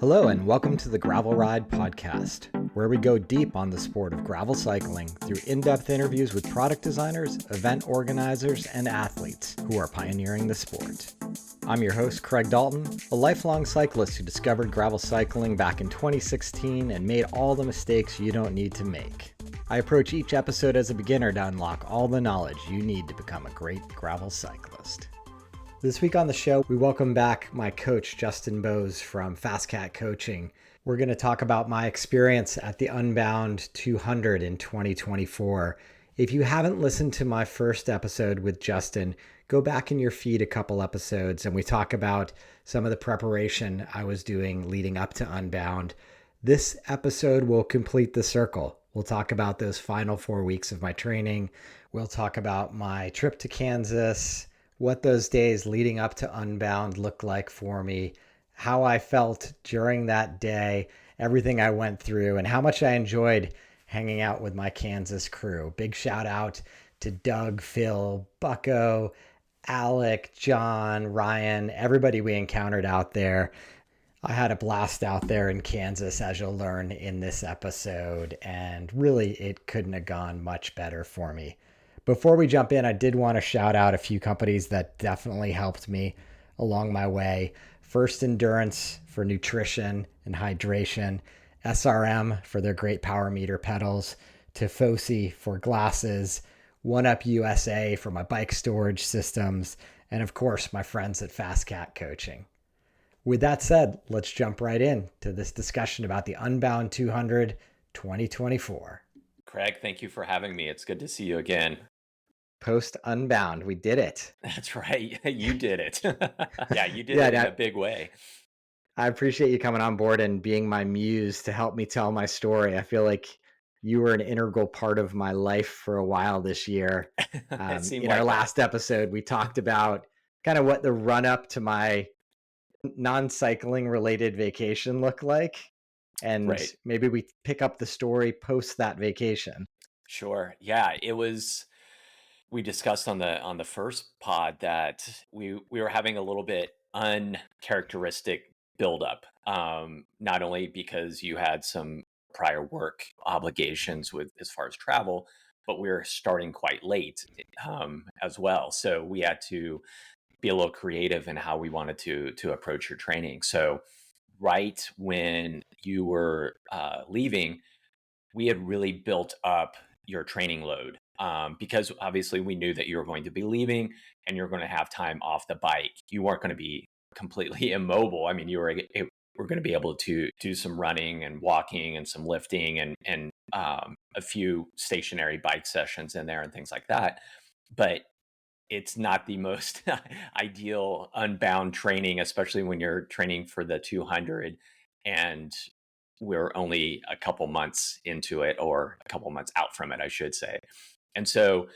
Hello, and welcome to the Gravel Ride podcast, where we go deep on the sport of gravel cycling through in-depth interviews with product designers, event organizers, and athletes who are pioneering the sport. I'm your host, Craig Dalton, a lifelong cyclist who discovered gravel cycling back in 2016 and made all the mistakes you don't need to make. I approach each episode as a beginner to unlock all the knowledge you need to become a great gravel cyclist. This week on the show, we welcome back my coach, Justin Bowes from Fast Cat Coaching. We're going to talk about my experience at the Unbound 200 in 2024. If you haven't listened to my first episode with Justin, go back in your feed a couple episodes and we talk about some of the preparation I was doing leading up to Unbound. This episode will complete the circle. We'll talk about those final 4 weeks of my training. We'll talk about my trip to Kansas, what those days leading up to Unbound looked like for me, how I felt during that day, everything I went through, and how much I enjoyed hanging out with my Kansas crew. Big shout out to Doug, Phil, Bucko, Alec, John, Ryan, everybody we encountered out there. I had a blast out there in Kansas, as you'll learn in this episode, and really it couldn't have gone much better for me. Before we jump in, I did want to shout out a few companies that definitely helped me along my way. First Endurance for nutrition and hydration, SRM for their great power meter pedals, Tifosi for glasses, OneUp USA for my bike storage systems, and of course, my friends at Fast Cat Coaching. With that said, let's jump right in to this discussion about the Unbound 200 2024. Craig, thank you for having me. It's good to see you again. Post Unbound, we did it. That's right. You did it. Yeah, you did it in a big way. I appreciate you coming on board and being my muse to help me tell my story. I feel like you were an integral part of my life for a while this year. In our last episode, we talked about kind of what the run up to my non-cycling related vacation looked like. And maybe we pick up the story post that vacation. Sure. Yeah, it was. We discussed on the first pod that we were having a little bit uncharacteristic buildup, not only because you had some prior work obligations with as far as travel, but we were starting quite late as well. So we had to be a little creative in how we wanted to approach your training. So right when you were leaving, we had really built up your training load. Because obviously we knew that you were going to be leaving and you're going to have time off the bike. You weren't going to be completely immobile. I mean, you were going to be able to do some running and walking and some lifting and a few stationary bike sessions in there and things like that. But it's not the most ideal Unbound training, especially when you're training for the 200 and we're only a couple months into it, or a couple months out from it, I should say. And so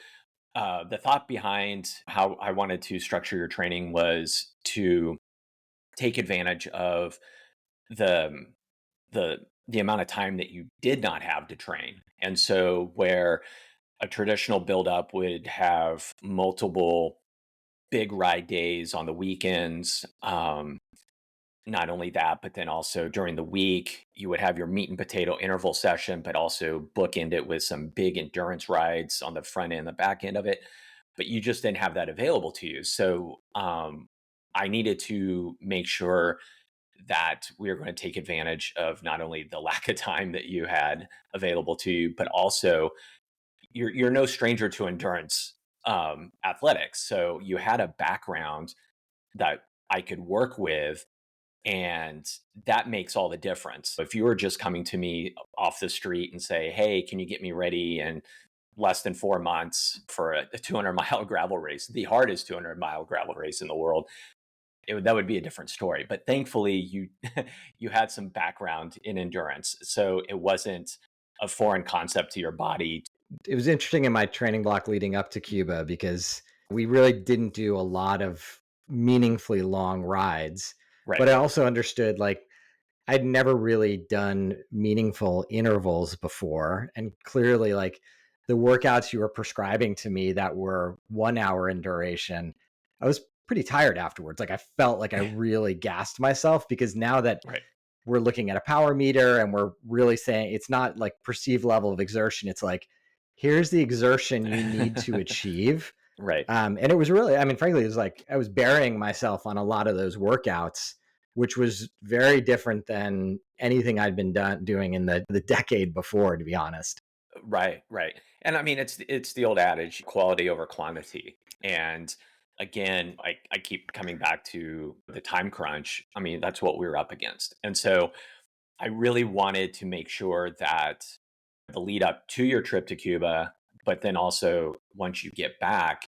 the thought behind how I wanted to structure your training was to take advantage of the amount of time that you did not have to train. And so where a traditional buildup would have multiple big ride days on the weekends, not only that, but then also during the week, you would have your meat and potato interval session, but also bookend it with some big endurance rides on the front end and the back end of it. But you just didn't have that available to you. So I needed to make sure that we were going to take advantage of not only the lack of time that you had available to you, but also you're no stranger to endurance athletics. So you had a background that I could work with. And that makes all the difference. If you were just coming to me off the street and say, hey, can you get me ready in less than 4 months for a 200-mile gravel race, the hardest 200-mile gravel race in the world, that would be a different story. But thankfully, you had some background in endurance. So it wasn't a foreign concept to your body. It was interesting in my training block leading up to Cuba because we really didn't do a lot of meaningfully long rides. Right. But I also understood, like, I'd never really done meaningful intervals before. And clearly, like, the workouts you were prescribing to me that were 1 hour in duration, I was pretty tired afterwards. Like, I felt like I really gassed myself because now that we're looking at a power meter and we're really saying it's not like perceived level of exertion. It's like, here's the exertion you need to achieve. Right. And it was really, I mean, frankly, it was like I was burying myself on a lot of those workouts, which was very different than anything I'd been doing in the decade before, to be honest. Right, right. And I mean, it's the old adage, quality over quantity. And again, I keep coming back to the time crunch. I mean, that's what we were up against. And so I really wanted to make sure that the lead up to your trip to Cuba, but then also once you get back,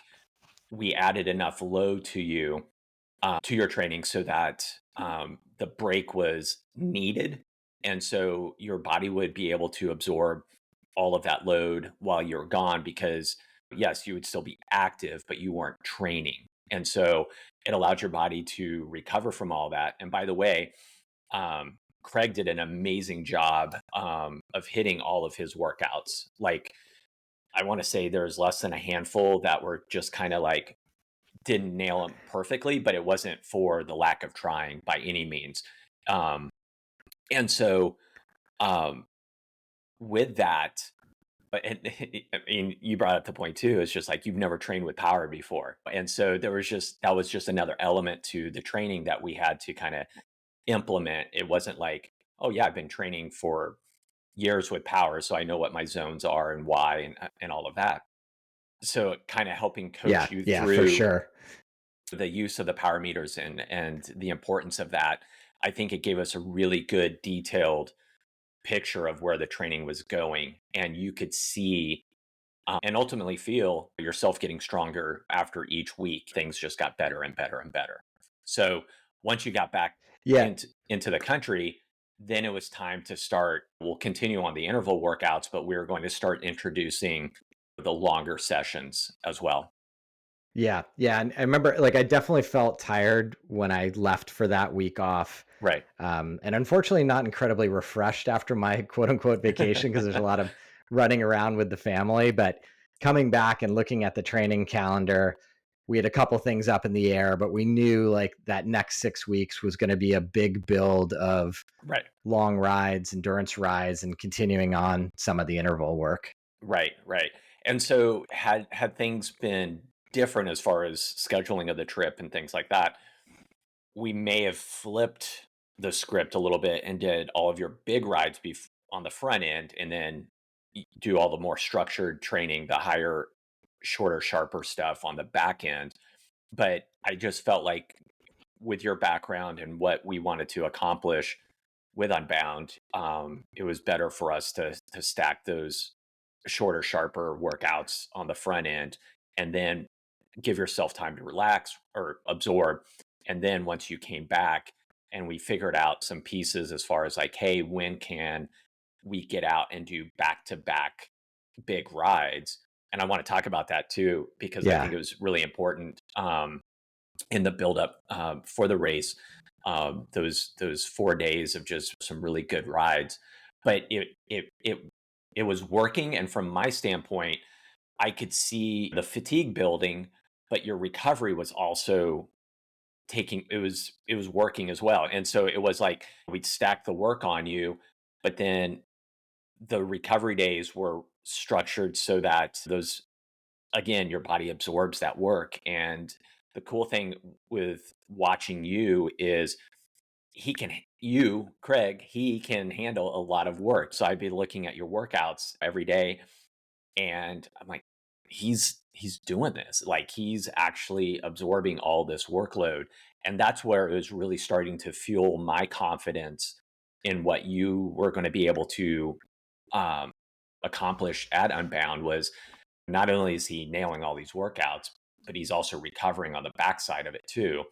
we added enough load to you, to your training so that the break was needed. And so your body would be able to absorb all of that load while you're gone because, yes, you would still be active, but you weren't training. And so it allowed your body to recover from all that. And by the way, Craig did an amazing job of hitting all of his workouts. Like, I want to say there's less than a handful that were just kind of like didn't nail them perfectly, but it wasn't for the lack of trying by any means. Um, and so um, with that, but and, I mean, you brought up the point too. It's just like you've never trained with power before, and so that was just another element to the training that we had to kind of implement. It wasn't like, oh yeah, I've been training for years with power, so I know what my zones are and why and all of that. So kind of helping Yeah, coach you yeah, for through sure. the use of the power meters and the importance of that. I think it gave us a really good detailed picture of where the training was going, and you could see and ultimately feel yourself getting stronger after each week. Things just got better and better and better. So once you got back Yeah, into the country, then it was time to start. We'll continue on the interval workouts, but we're going to start introducing the longer sessions as well. yeah, yeah. And I remember, like, I definitely felt tired when I left for that week off. Right. And unfortunately, not incredibly refreshed after my quote unquote vacation because there's a lot of running around with the family. But coming back and looking at the training calendar, we had a couple things up in the air, but we knew like that next 6 weeks was going to be a big build of Right. long rides, endurance rides, and continuing on some of the interval work. Right, right. And so had things been different as far as scheduling of the trip and things like that, we may have flipped the script a little bit and did all of your big rides on the front end and then do all the more structured training, the higher, shorter, sharper stuff on the back end. But I just felt like with your background and what we wanted to accomplish with Unbound, it was better for us to stack those shorter, sharper workouts on the front end and then give yourself time to relax or absorb. And then once you came back and we figured out some pieces as far as like, hey, when can we get out and do back to back big rides? And I want to talk about that too, because I Yeah. think it was really important in the buildup for the race. Those 4 days of just some really good rides, but it was working. And from my standpoint, I could see the fatigue building, but your recovery was also taking it was working as well. And so it was like we'd stack the work on you, but then the recovery days were structured so that those again your body absorbs that work. And the cool thing with watching you is he can you Craig he can handle a lot of work. So I'd be looking at your workouts every day and I'm like, he's doing this. Like he's actually absorbing all this workload. And that's where it was really starting to fuel my confidence in what you were going to be able to um, accomplish at Unbound was not only is he nailing all these workouts, but he's also recovering on the backside of it too.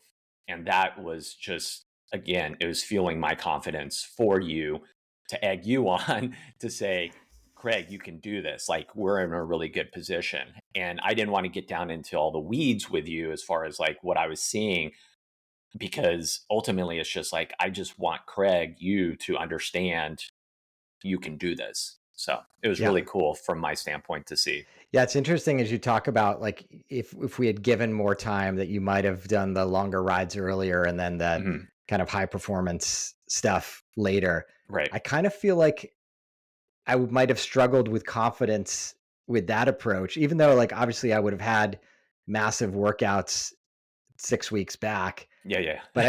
And that was just, again, it was fueling my confidence for you to egg you on to say, Craig, you can do this. Like we're in a really good position. And I didn't want to get down into all the weeds with you as far as like what I was seeing, because ultimately it's just like, I just want Craig, you to understand you can do this. So it was Yeah. really cool from my standpoint to see. Yeah, it's interesting as you talk about like if we had given more time that you might have done the longer rides earlier and then the Mhm. kind of high performance stuff later. Right. I kind of feel like might have struggled with confidence with that approach, even though like obviously I would have had massive workouts 6 weeks back. Yeah, But yeah.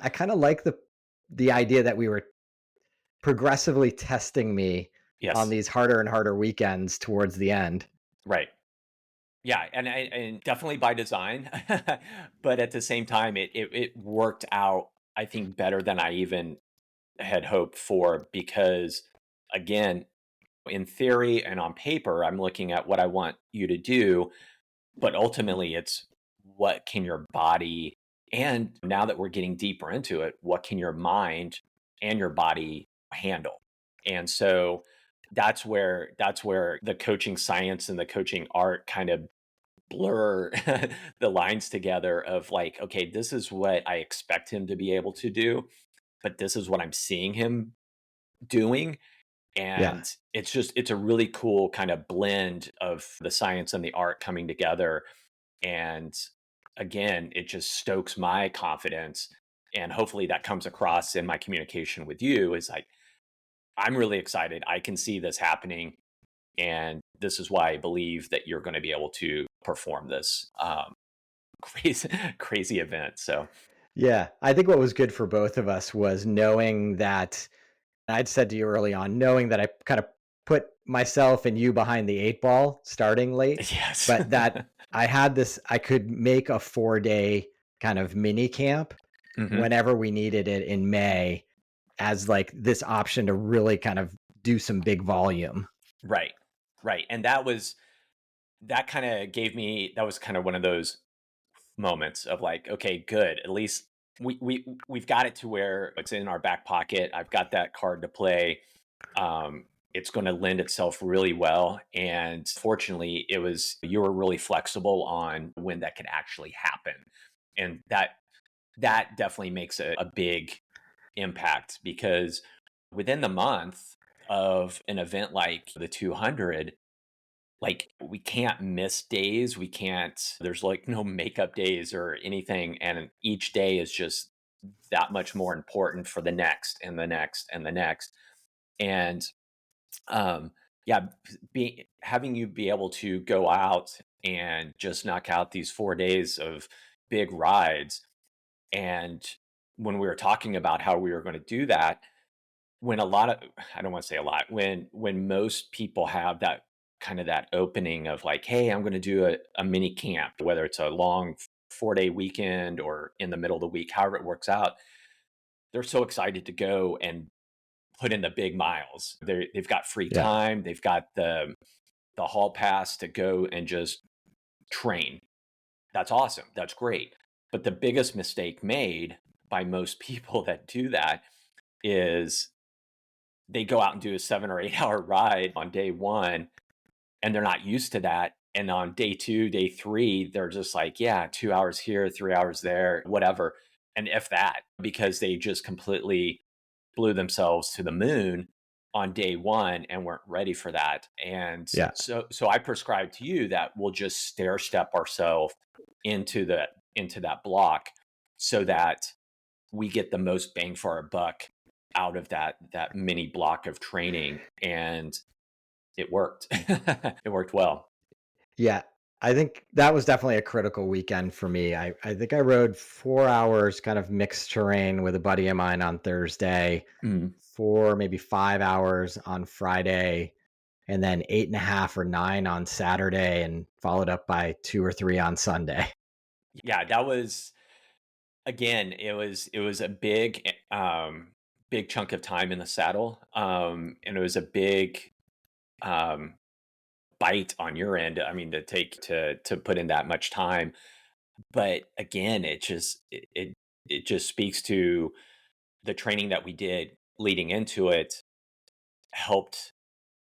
I kind of like the idea that we were progressively testing me on Yes. these harder and harder weekends towards the end. Right. Yeah, and definitely by design, but at the same time, it worked out, I think, better than I even had hoped for because, again, in theory and on paper, I'm looking at what I want you to do, but ultimately, it's what can your body, and now that we're getting deeper into it, what can your mind and your body handle? And so that's where the coaching science and the coaching art kind of blur the lines together of like, okay, this is what I expect him to be able to do, but this is what I'm seeing him doing. Yeah. And it's a really cool kind of blend of the science and the art coming together. And again, it just stokes my confidence. And hopefully that comes across in my communication with you is like, I'm really excited. I can see this happening. And this is why I believe that you're going to be able to perform this crazy, crazy event. So, Yeah. I think what was good for both of us was knowing that I'd said to you early on, knowing that I kind of put myself and you behind the 8 ball starting late, yes. but that I had this, I could make a 4 day kind of mini camp hmm whenever we needed it in May as like this option to really kind of do some big volume. Right. Right. And that kind of gave me, that was kind of one of those moments of like, okay, good. At least we've got it to where it's in our back pocket. I've got that card to play. It's going to lend itself really well. And fortunately, you were really flexible on when that could actually happen. And that definitely makes a big impact because within the month of an event like the 200, like we can't miss days. We can't, there's like no makeup days or anything. And each day is just that much more important for the next and the next and the next. And um, yeah, having you be able to go out and just knock out these 4 days of big rides. And when we were talking about how we were going to do that, when a lot of, I don't want to say a lot, when most people have that kind of that opening of like, hey, I'm going to do a mini camp, whether it's a long 4 day weekend or in the middle of the week, however it works out, they're so excited to go and put in the big miles. They've got free Yeah. time. They've got the hall pass to go and just train. That's awesome. That's great. But the biggest mistake made by most people that do that is they go out and do a 7 or 8 hour ride on day one and they're not used to that. And on day two, day three, they're just like, yeah, 2 hours here, 3 hours there, whatever. And if that, because they just completely blew themselves to the moon on day one and weren't ready for that. And Yeah. so I prescribe to you that we'll just stair step ourselves into that block so that we get the most bang for our buck out of that mini block of training. And it worked. It worked well. Yeah. I think that was definitely a critical weekend for me. I think I rode 4 hours kind of mixed terrain with a buddy of mine on Thursday, Mm. 4, maybe 5 hours on Friday, and then 8.5 or 9 on Saturday, and followed up by 2 or 3 on Sunday. Yeah, that was, again, it was a big chunk of time in the saddle. And it was a big um bite on your end. I mean, to take to put in that much time. But again, it just speaks to the training that we did leading into it helped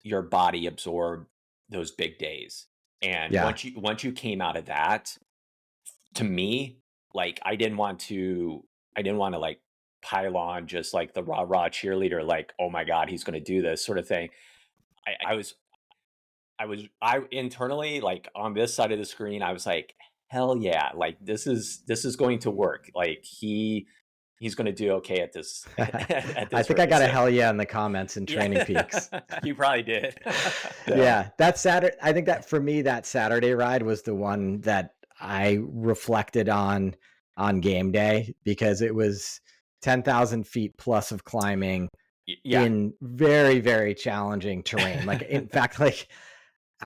your body absorb those big days. And Yeah. once you came out of that, to me, like I didn't want to like pile on just like the rah cheerleader, like, oh my God, he's gonna do this sort of thing. I internally, like on this side of the screen, I was like, hell yeah, like this is going to work. Like he's going to do okay at this at I this think I race. got a So, hell yeah in the comments in Training Peaks. yeah, you probably did. So, Yeah, that Saturday, I think that for me, that Saturday ride was the one that I reflected on game day, because it was 10,000 feet plus of climbing yeah. in very, very challenging terrain. Like, in fact, like,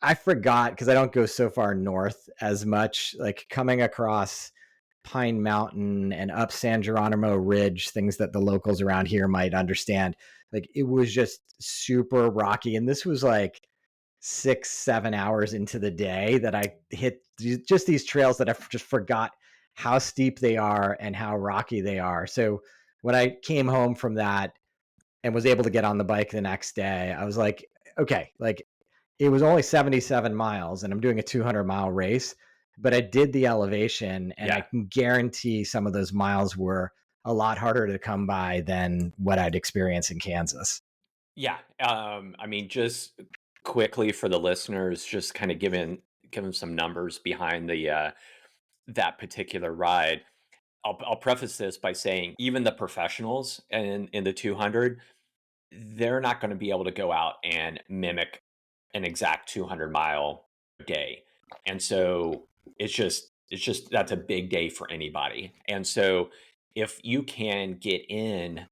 I forgot, because I don't go so far north as much, like coming across Pine Mountain and up San Geronimo Ridge, things that the locals around here might understand. Like, it was just super rocky. And this was like 6, 7 hours into the day that I hit just these trails that I just forgot how steep they are and how rocky they are. So when I came home from that and was able to get on the bike the next day, I was like, okay, like, it was only 77 miles and I'm doing a 200-mile race, but I did the elevation, and I Yeah. can guarantee some of those miles were a lot harder to come by than what I'd experienced in Kansas. Yeah. I mean, just quickly for the listeners, just kind of giving some numbers behind the that particular ride. I'll preface this by saying even the professionals in the 200, they're not going to be able to go out and mimic an exact 200-mile day. And so it's just that's a big day for anybody. And so if you can get in,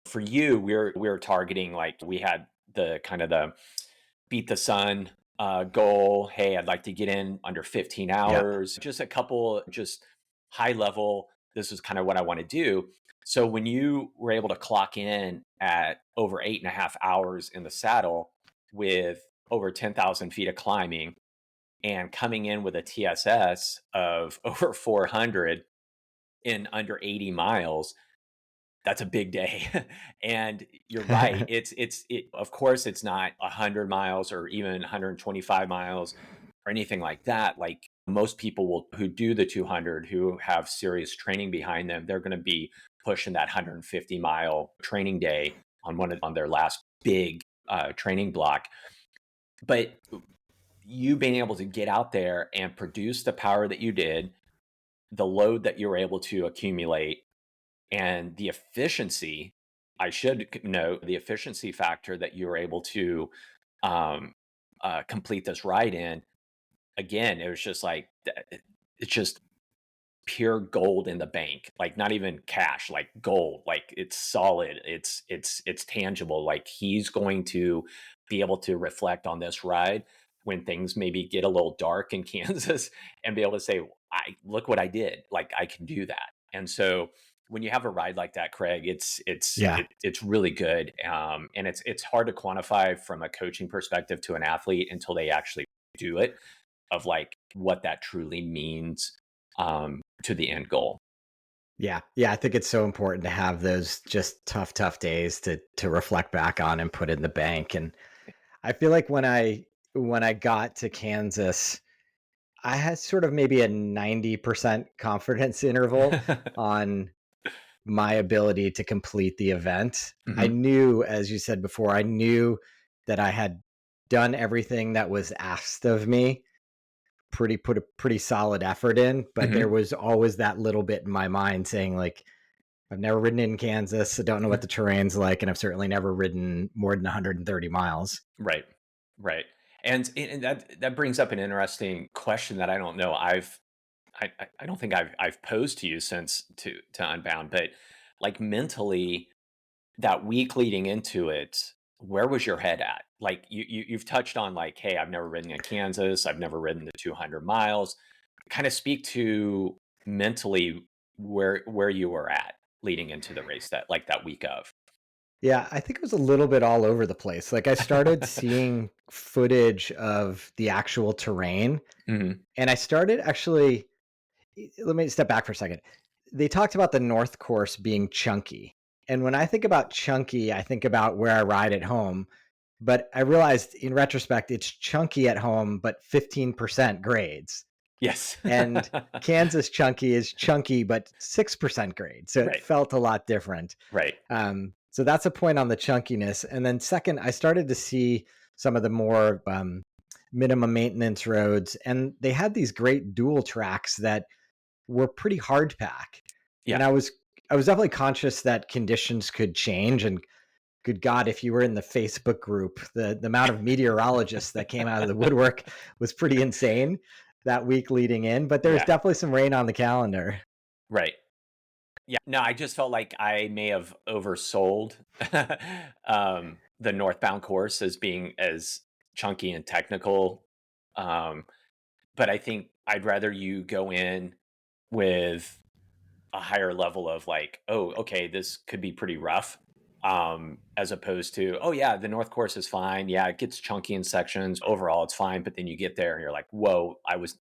for you, we're targeting, like, we had the kind of the beat the sun goal. Hey, I'd like to get in under 15 Yep. hours. Just a couple, just high level. This is kind of what I want to do. So when you were able to clock in at over 8.5 hours in the saddle with over 10,000 feet of climbing and coming in with a TSS of over 400 in under 80 miles, that's a big day. And you're right. Of course, it's not 100 miles or even 125 miles or anything like that. Like, most people who do the 200, who have serious training behind them, they're going to be pushing that 150-mile training day on their last big training block. But you being able to get out there and produce the power that you did, the load that you were able to accumulate, and the efficiency, I should note, the efficiency factor that you were able to um, complete this ride in. Again, it was just like, it's just pure gold in the bank, like not even cash, like gold, like it's solid, it's tangible. Like, he's going to be able to reflect on this ride when things maybe get a little dark in Kansas, and be able to say, I look what I did, like, I can do that. And so when you have a ride like that, Craig, Yeah. it's really good. And it's hard to quantify from a coaching perspective to an athlete until they actually do it, of like what that truly means to the end goal. Yeah. Yeah. I think it's so important to have those just tough, tough days to reflect back on and put in the bank. And I feel like when I got to Kansas, I had sort of maybe a 90% confidence interval on my ability to complete the event. I Hmm. knew, as you said before, I knew that I had done everything that was asked of me, put a pretty solid effort in, but there Hmm. was always that little bit in my mind saying, like, I've never ridden in Kansas. I don't know what the terrain's like, and I've certainly never ridden more than 130 miles. Right, right. And that brings up an interesting question that I don't know. I don't think I've posed to you since to Unbound, but like, mentally, that week leading into it, where was your head at? Like, you've touched on, like, hey, I've never ridden in Kansas, I've never ridden the 200 miles. Kind of speak to mentally where you were at leading into the race, that, like, that week of. Yeah, I think it was a little bit all over the place. Like, I started seeing footage of the actual terrain, Hmm. and I started actually, let me step back for a second. They talked about the North Course being chunky. And when I think about chunky, I think about where I ride at home. But I realized in retrospect, it's chunky at home, but 15% grades. Yes. And Kansas chunky is chunky, but 6% grade. So it Right, felt a lot different. right. So that's a point on the chunkiness. And then second, I started to see some of the more minimum maintenance roads, and they had these great dual tracks that were pretty hard pack. And Yeah. I was definitely conscious that conditions could change, and good God, if you were in the Facebook group, the amount of meteorologists that came out of the woodwork was pretty insane that week leading in. But there was Yeah, definitely some rain on the calendar. right. Yeah, no, I just felt like I may have oversold the northbound course as being as chunky and technical. Um, but I think I'd rather you go in with a higher level of like, oh, okay, this could be pretty rough. As opposed to, oh yeah, the North Course is fine. Yeah, it gets chunky in sections. Overall, it's fine. But then you get there and you're like, whoa,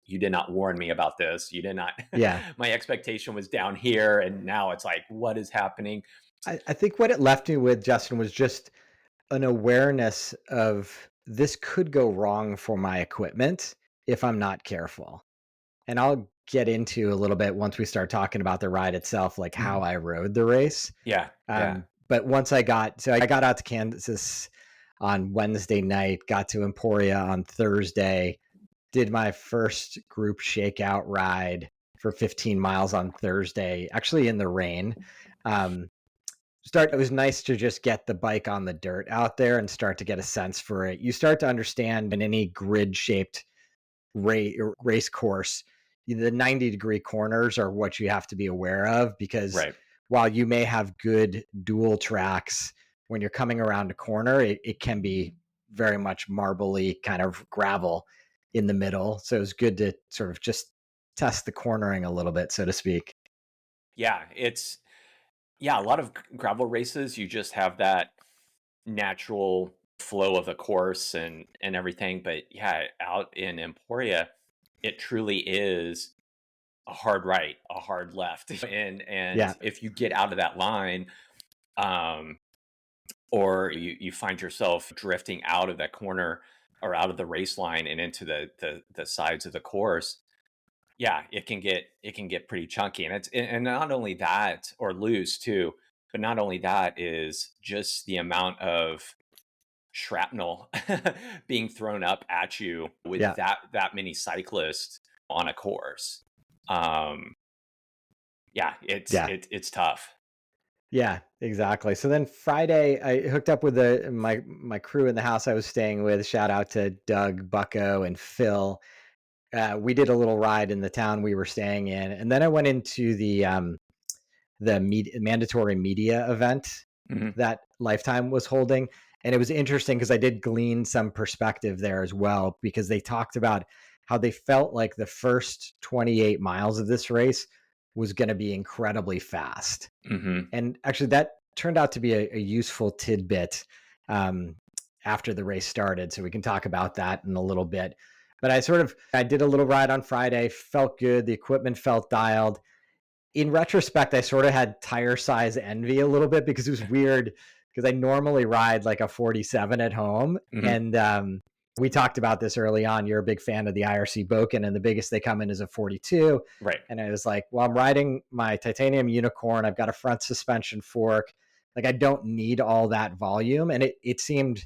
you did not warn me about this. You did not, Yeah. my expectation was down here. And now it's like, what is happening? I think what it left me with, Justin, was just an awareness of this could go wrong for my equipment if I'm not careful. And I'll get into a little bit once we start talking about the ride itself, like how Mhm. I rode the race. Yeah. Yeah. But I got out to Kansas on Wednesday night, got to Emporia on Thursday, did my first group shakeout ride for 15 miles on Thursday, actually in the rain. Um, it was nice to just get the bike on the dirt out there and start to get a sense for it. You start to understand in any grid shaped race course, the 90-degree corners are what you have to be aware of, because Right. while you may have good dual tracks, when you're coming around a corner, it can be very much marbly kind of gravel in the middle. So it was good to sort of just test the cornering a little bit, so to speak. Yeah. Yeah, a lot of gravel races, you just have that natural flow of the course and everything. But yeah, out in Emporia, it truly is a hard right, a hard left. And Yeah. if you get out of that line, um, or you find yourself drifting out of that corner or out of the race line and into the sides of the course, yeah, it can get pretty chunky. And not only that, or loose too, but not only that is just the amount of shrapnel being thrown up at you with Yeah. that many cyclists on a course. Um, yeah, Yeah. it's tough. Yeah, exactly. So then Friday, I hooked up with my crew in the house I was staying with. Shout out to Doug, Bucko, and Phil. We did a little ride in the town we were staying in, and then I went into the mandatory media event Mhm. that Lifetime was holding, and it was interesting because I did glean some perspective there as well, because they talked about how they felt like the first 28 miles of this race was going to be incredibly fast. Mhm. And actually, that turned out to be a useful tidbit um, after the race started. So we can talk about that in a little bit. But I did a little ride on Friday, felt good. The equipment felt dialed. In retrospect, I sort of had tire size envy a little bit, because it was weird, because I normally ride like a 47 at home. Mhm. And we talked about this early on. You're a big fan of the IRC Boken, and the biggest they come in is a 42. Right. And I was like, well, I'm riding my titanium unicorn. I've got a front suspension fork. Like, I don't need all that volume. And it seemed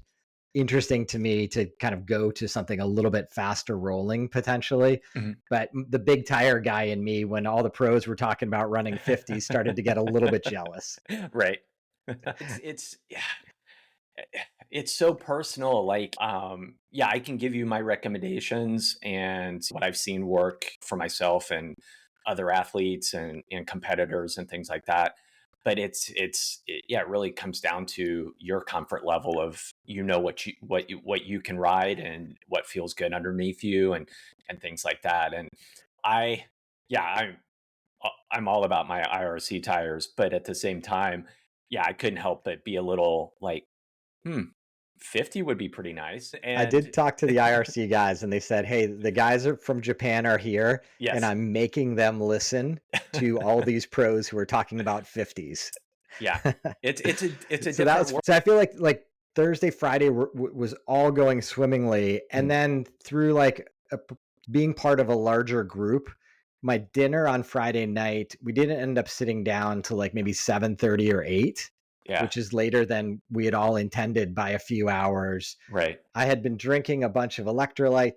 interesting to me to kind of go to something a little bit faster rolling potentially. Mhm. But the big tire guy in me, when all the pros were talking about running 50, started to get a little bit jealous. Right. It's yeah, it's so personal. Like, yeah, I can give you my recommendations and what I've seen work for myself and other athletes and competitors and things like that. But yeah, it really comes down to your comfort level of, what you can ride and what feels good underneath you and things like that. And I yeah, I'm all about my IRC tires, but at the same time, yeah, I couldn't help but be a little like, hmm, 50 would be pretty nice. I And did talk to the IRC guys, and they said, hey, the guys are from Japan are here, and yes, I'm making them listen to all these pros who are talking about 50s. yeah, it's a So that different was, world. so I feel like Thursday, Friday was all going swimmingly. And Mhm. then through like being part of a larger group, my dinner on Friday night, we didn't end up sitting down till like maybe 7:30 or 8, Yeah, which is later than we had all intended by a few hours. right. I had been drinking a bunch of electrolyte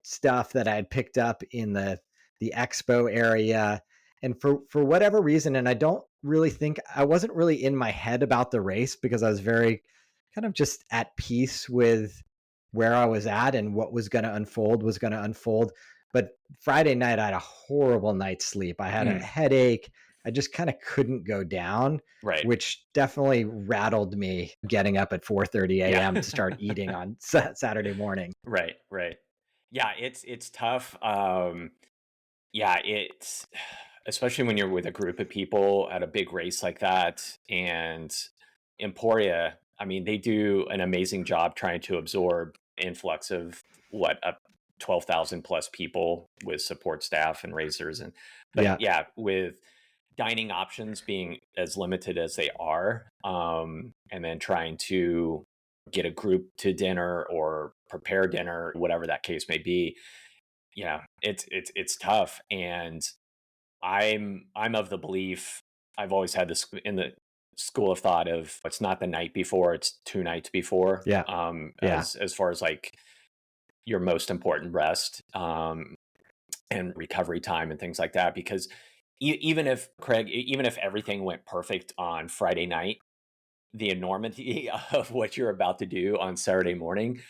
stuff that I had picked up in the expo area. And for whatever reason, and I don't really think, I wasn't really in my head about the race because I was very kind of just at peace with where I was at and what was going to unfold was going to unfold. But Friday night, I had a horrible night's sleep. I had a Mm, headache. I just kind of couldn't go down, right. which definitely rattled me getting up at 4:30 Yeah. a.m. to start eating on Saturday morning. Right, right. Yeah, it's tough. Yeah, it's especially when you're with a group of people at a big race like that. And Emporia, I mean, they do an amazing job trying to absorb influx of what, up 12,000 plus people with support staff and racers. And but Yeah. yeah, with dining options being as limited as they are, and then trying to get a group to dinner or prepare dinner, whatever that case may be, yeah, it's tough. And I'm of the belief, I've always had this in the school of thought of, it's not the night before, it's 2 nights before, Yeah. Yeah. as far as like your most important rest, and recovery time and things like that. Because even if Craig, even if everything went perfect on Friday night, the enormity of what you're about to do on Saturday morning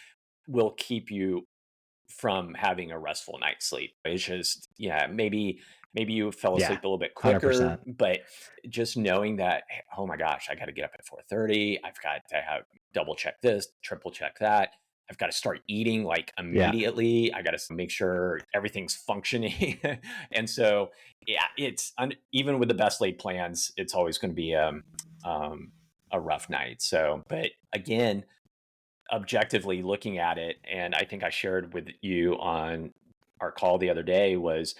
will keep you from having a restful night's sleep. It's just, yeah, maybe you fell Yeah. asleep a little bit quicker, 100%. but just knowing that, hey, oh my gosh, I got to get up at 4:30. I've got to have double check this, triple check that. I've got to start eating like Yeah. immediately. I got to make sure everything's functioning. And so, yeah, even with the best laid plans, it's always going to be a rough night. So, but again, objectively looking at it, and I think I shared with you on our call the other day, was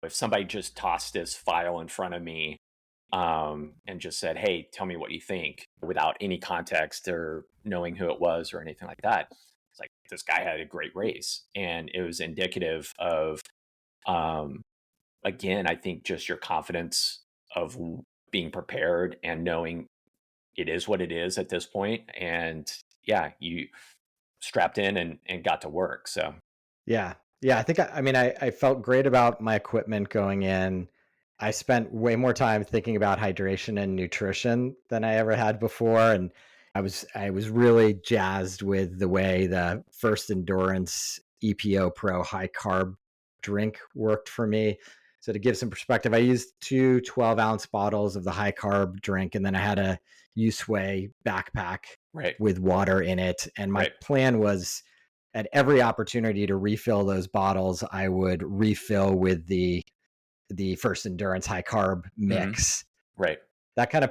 if somebody just tossed this file in front of me, and just said, "Hey, tell me what you think," without any context or knowing who it was or anything like that, it's like, this guy had a great race, and it was indicative of, um, again, I think just your confidence of being prepared and knowing it is what it is at this point. And yeah, you strapped in and got to work. So Yeah. Yeah. I think, I mean, I felt great about my equipment going in. I spent way more time thinking about hydration and nutrition than I ever had before. And I was really jazzed with the way the First Endurance EPO Pro high carb drink worked for me. So to give some perspective, I used two 12-ounce bottles of the high carb drink, and then I had a Usway backpack right, with water in it. And my right, plan was, at every opportunity to refill those bottles, I would refill with the First Endurance high carb hmm, mix. right. That kind of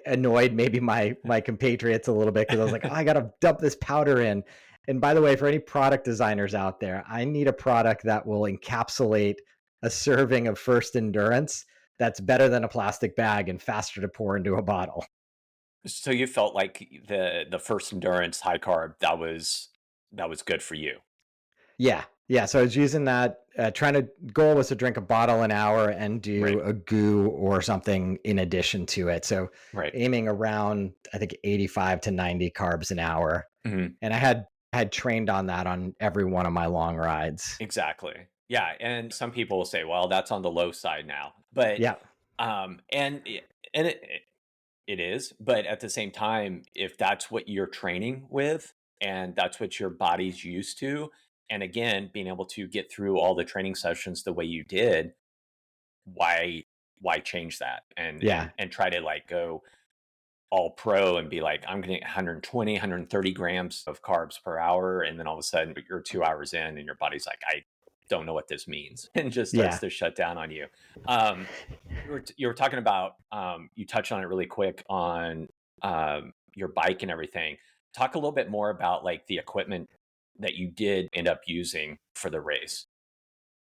annoyed maybe my compatriots a little bit because I was like, oh, I got to dump this powder in. And by the way, for any product designers out there, I need a product that will encapsulate a serving of First Endurance that's better than a plastic bag and faster to pour into a bottle. So you felt like the First Endurance high carb, that was good for you, Yeah. Yeah. So I was using that, trying to, goal was to drink a bottle an hour and right, do a goo or something in addition to it. So right, aiming around, I think, 85 to 90 carbs an hour. hmm, And I had trained on that on every one of my long rides. exactly. Yeah, and some people will say, well, that's on the low side now, but Yeah. and it is, but at the same time, if that's what you're training with and that's what your body's used to, and again, being able to get through all the training sessions the way you did, why why change that and Yeah. try to like go all pro and be like, I'm getting 120, 130 grams of carbs per hour, and then all of a sudden you're 2 hours in and your body's like, I don't know what this means, and just starts Yeah. to shut down on you. Um, you were talking about, you touched on it really quick on, your bike and everything. Talk a little bit more about like the equipment that you did end up using for the race.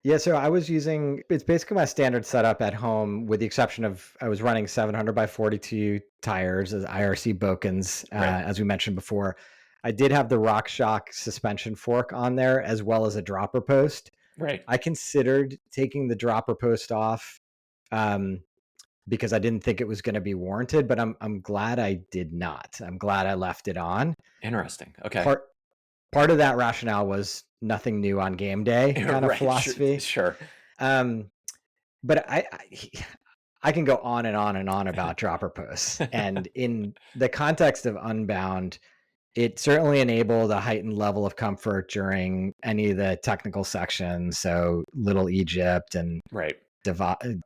Yeah, so I was using, it's basically my standard setup at home, with the exception of I was running 700 by 42 tires as IRC Bokens, Right, as we mentioned before. I did have the RockShox suspension fork on there as well as a dropper post. right. I considered taking the dropper post off, um, because I didn't think it was going to be warranted, but I'm glad I did not. I'm glad I left it on. Interesting. Okay. Part part of that rationale was nothing new on game day kind of Right. Sure. philosophy. Sure. Um, but I can go on and on and on about dropper posts. And in the context of Unbound, it certainly enabled a heightened level of comfort during any of the technical sections. So Little Egypt and Right.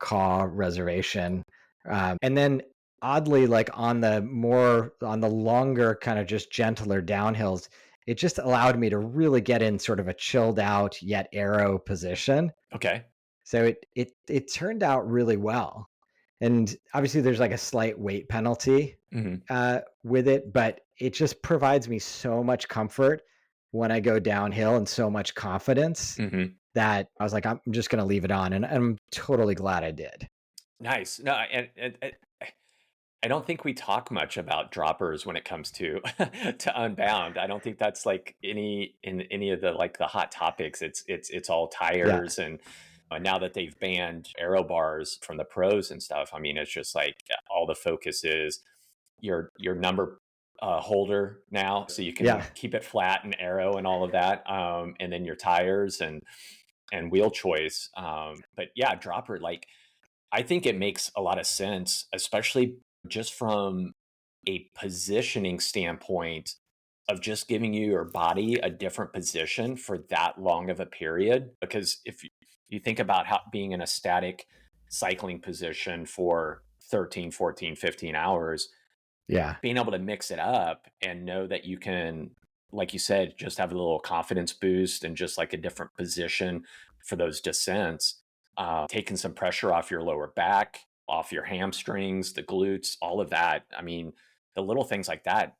Caw reservation. And then oddly, like on the longer, kind of just gentler downhills, it just allowed me to really get in sort of a chilled out yet aero position. Okay. So it turned out really well. And obviously there's like a slight weight penalty Hmm. with it, but it just provides me so much comfort when I go downhill and so much confidence Hmm. that I was like, I'm just going to leave it on. And I'm totally glad I did. Nice. No, and I don't think we talk much about droppers when it comes to to Unbound. I don't think that's like any of the like the hot topics. It's all Yeah. tires, and now that they've banned aero bars from the pros and stuff, I mean, it's just like all the focus is your number holder now, so you can Yeah. keep it flat and aero and all of that, and then your tires and wheel choice. But yeah, dropper, like I think it makes a lot of sense, especially just from a positioning standpoint of just giving you your body a different position for that long of a period. Because if you think about how being in a static cycling position for 13, 14, 15 hours, Yeah. being able to mix it up and know that you can, like you said, just have a little confidence boost and just like a different position for those descents, taking some pressure off your lower back, off your hamstrings, the glutes, all of that. I mean, the little things like that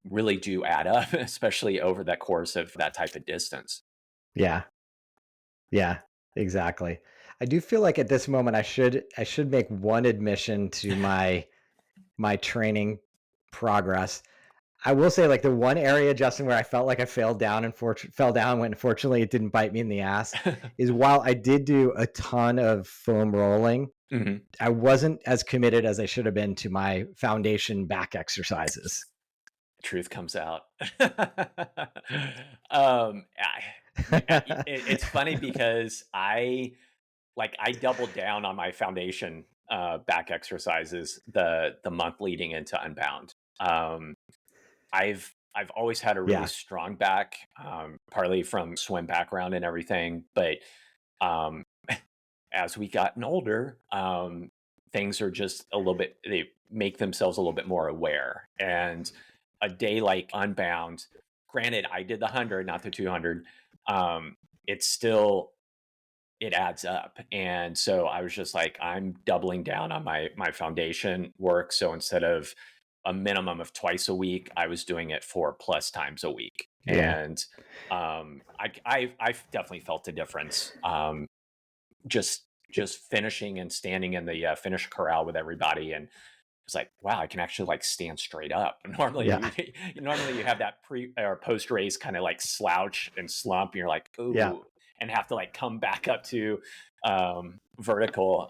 really do add up, especially over the course of that type of distance. Yeah. Yeah. Exactly. I do feel like at this moment I should make one admission to my training progress. I will say, like, the one area, Justin, where I felt like I fell down when fortunately it didn't bite me in the ass is while I did do a ton of foam rolling, Hmm. I wasn't as committed as I should have been to my foundation back exercises. Truth comes out. It's funny because I doubled down on my foundation back exercises the month leading into Unbound. I've always had a really Yeah. strong back, partly from swim background and everything, but um, as we gotten older, things are just a little bit, they make themselves a little bit more aware. And a day like Unbound, granted, I did the 100, not the 200. It's still, it adds up. And so I was just like, I'm doubling down on my foundation work. So instead of a minimum of twice a week, I was doing it 4+ times a week. Yeah. And I've definitely felt a difference. Just finishing and standing in the finish corral with everybody, and it's like, wow, I can actually like stand straight up. Yeah. Normally you have that pre or post race kind of like slouch and slump, and you're like, Yeah. ooh, and have to like come back up to vertical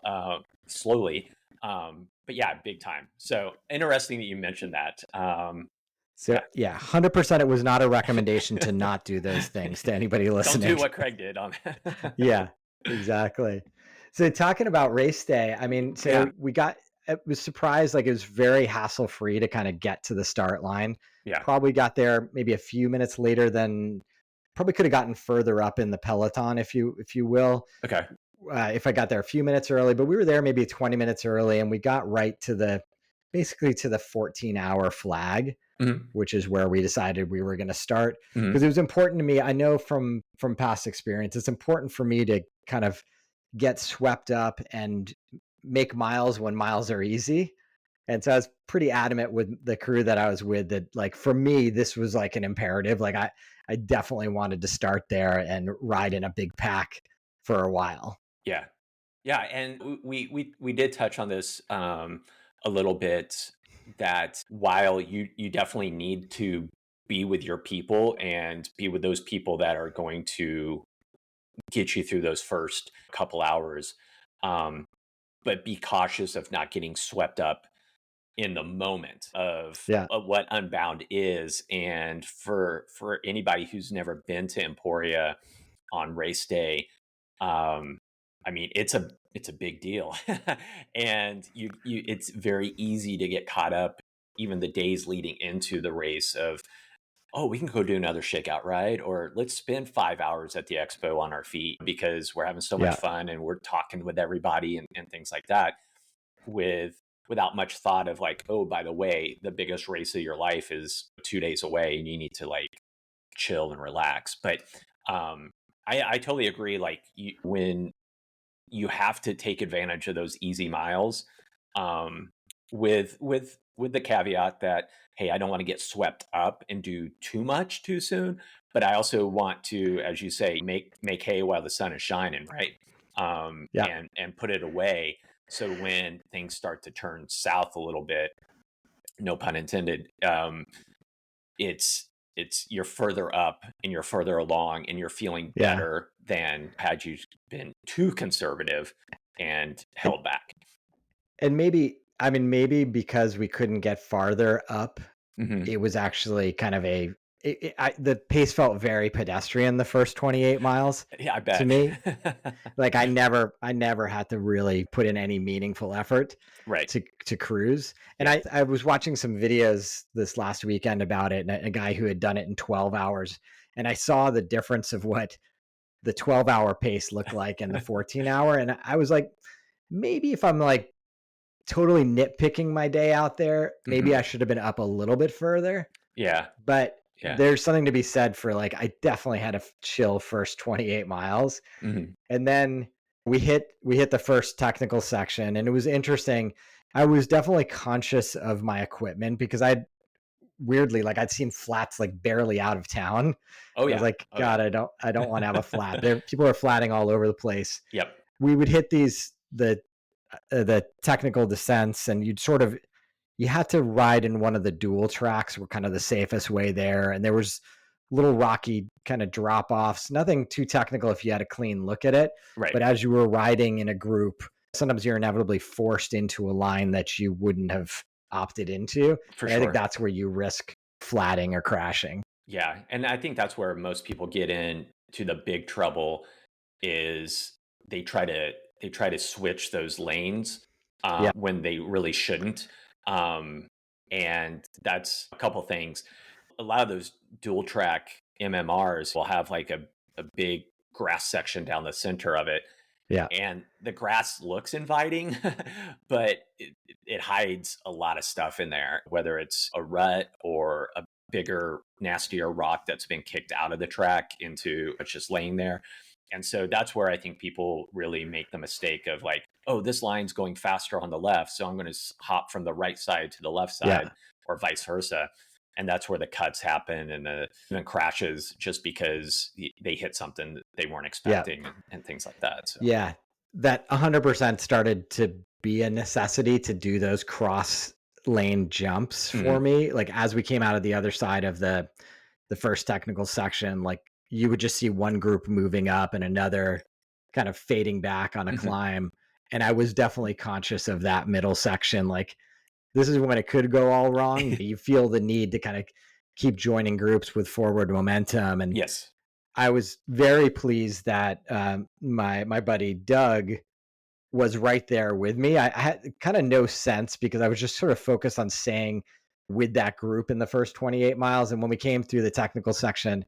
slowly. But yeah, big time. So interesting that you mentioned that. So yeah, 100% it was not a recommendation to not do those things to anybody Don't do listening. what Craig did on that. Yeah, exactly. So talking about race day, I mean, Yeah, so I was surprised, like it was very hassle free to kind of get to the start line. yeah. Probably got there maybe a few minutes later than probably could have gotten further up in the peloton, if you will, Okay. if I got there a few minutes early, but we were there maybe 20 minutes early and we got right to basically to the 14-hour flag, Hmm. which is where we decided we were going to start, because Hmm. it was important to me. I know from past experience, it's important for me to kind of get swept up and make miles when miles are easy. And so I was pretty adamant with the crew that I was with that, like, for me, this was like an imperative. Like I definitely wanted to start there and ride in a big pack for a while. Yeah. Yeah, and we did touch on this a little bit, that while you definitely need to be with your people and be with those people that are going to get you through those first couple hours, um, but be cautious of not getting swept up in the moment Yeah. of what Unbound is. And for anybody who's never been to Emporia on race day, um, I mean, it's a big deal. And it's very easy to get caught up even the days leading into the race of, oh, we can go do another shakeout ride, or let's spend 5 hours at the expo on our feet because we're having so much Yeah. fun and we're talking with everybody and things like that, without much thought of like, oh, by the way, the biggest race of your life is 2 days away and you need to like chill and relax. But um I totally agree. Like when you have to take advantage of those easy miles, um, with the caveat that, hey, I don't want to get swept up and do too much too soon, but I also want to, as you say, make hay while the sun is shining, right? Yeah. And put it away so when things start to turn south a little bit, no pun intended, it's you're further up and you're further along and you're feeling Yeah. better than had you been too conservative and And, held back. and maybe, I mean, maybe because we couldn't get farther up, Hmm. it was actually kind of the pace felt very pedestrian the first 28 miles Yeah, I to bet. me. Like I never had to really put in any meaningful effort Right. to cruise. And Yeah. I was watching some videos this last weekend about it, and a guy who had done it in 12 hours. And I saw the difference of what the 12-hour pace looked like and the 14-hour. And I was like, maybe if I'm like totally nitpicking my day out there, maybe Hmm. I should have been up a little bit further. Yeah. But Yeah. there's something to be said for like, I definitely had a chill first 28 miles. Hmm. And then we hit the first technical section, and it was interesting. I was definitely conscious of my equipment because I weirdly, like, I'd seen flats like barely out of town. Oh And I was yeah. like, Oh yeah. God, I don't want to have a flat. There people are flatting all over the place. Yep. We would hit the technical descents, and you had to ride in one of the dual tracks were kind of the safest way there. And there was little rocky kind of drop offs, nothing too technical if you had a clean look at it. Right. But as you were riding in a group, sometimes you're inevitably forced into a line that you wouldn't have opted into. For And I think sure. that's where you risk flatting or crashing. Yeah. And I think that's where most people get into the big trouble is they try to they try to switch those lanes Yeah. when they really shouldn't. Um, and that's a couple things. A lot of those dual track MMRs will have like a big grass section down the center of it. Yeah. And the grass looks inviting, but it hides a lot of stuff in there, whether it's a rut or a bigger, nastier rock that's been kicked out of the track into it's just laying there. And so that's where I think people really make the mistake of like, oh, this line's going faster on the left, so I'm going to hop from the right side to the left side, Yeah. or vice versa. And that's where the cuts happen and the even crashes just because they hit something that they weren't Yeah. expecting and things like that. So. Yeah. That 100% started to be a necessity to do those cross lane jumps for Mhm. me. Like as we came out of the other side of the first technical section, like you would just see one group moving up and another kind of fading back on a Mhm. climb. And I was definitely conscious of that middle section. Like this is when it could go all wrong. You feel the need to kind of keep joining groups with forward momentum. And Yes. I was very pleased that my buddy Doug was right there with me. I had kind of no sense because I was just sort of focused on staying with that group in the first 28 miles. And when we came through the technical section,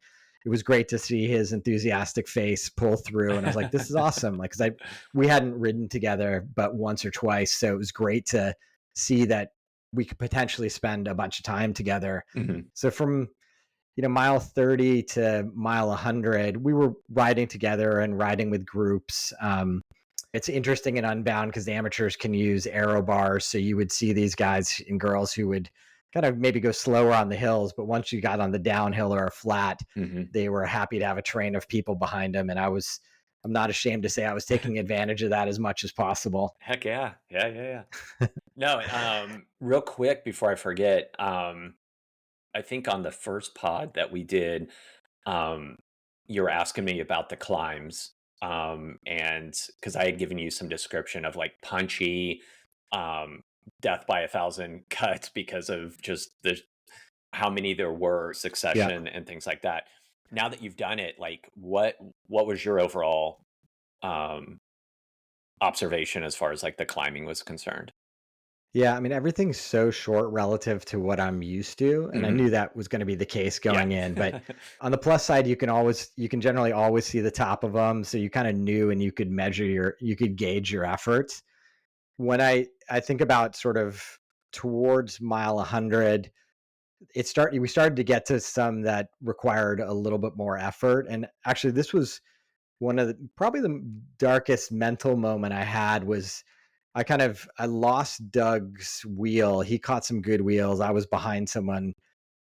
it was great to see his enthusiastic face pull through. And I was like, this is awesome. Like, cause we hadn't ridden together but once or twice. So it was great to see that we could potentially spend a bunch of time together. Mhm. So from, mile 30 to mile 100, we were riding together and riding with groups. It's interesting in Unbound because the amateurs can use aero bars. So you would see these guys and girls who would kind of maybe go slower on the hills, but once you got on the downhill or a flat, Mhm. they were happy to have a train of people behind them. And I'm not ashamed to say I was taking advantage of that as much as possible. Heck yeah. Yeah, yeah, yeah. No, real quick before I forget, I think on the first pod that we did, um, you were asking me about the climbs, and because I had given you some description of like punchy, um, death by a thousand cuts because of just the how many there were, Yeah. succession and things like that. Now that you've done it, like what was your overall um observation as far as like the climbing was concerned. Yeah, I mean, everything's so short relative to what I'm used to, and I Hmm. knew that was gonna be the case Yeah. going in, but on the plus side, you can generally always see the top of them, so you kinda knew and you could gauge your efforts. When I think about sort of towards mile 100, we started to get to some that required a little bit more effort, and actually this was one of the probably the darkest mental moment I had was I lost Doug's wheel. He caught some good wheels. I was behind someone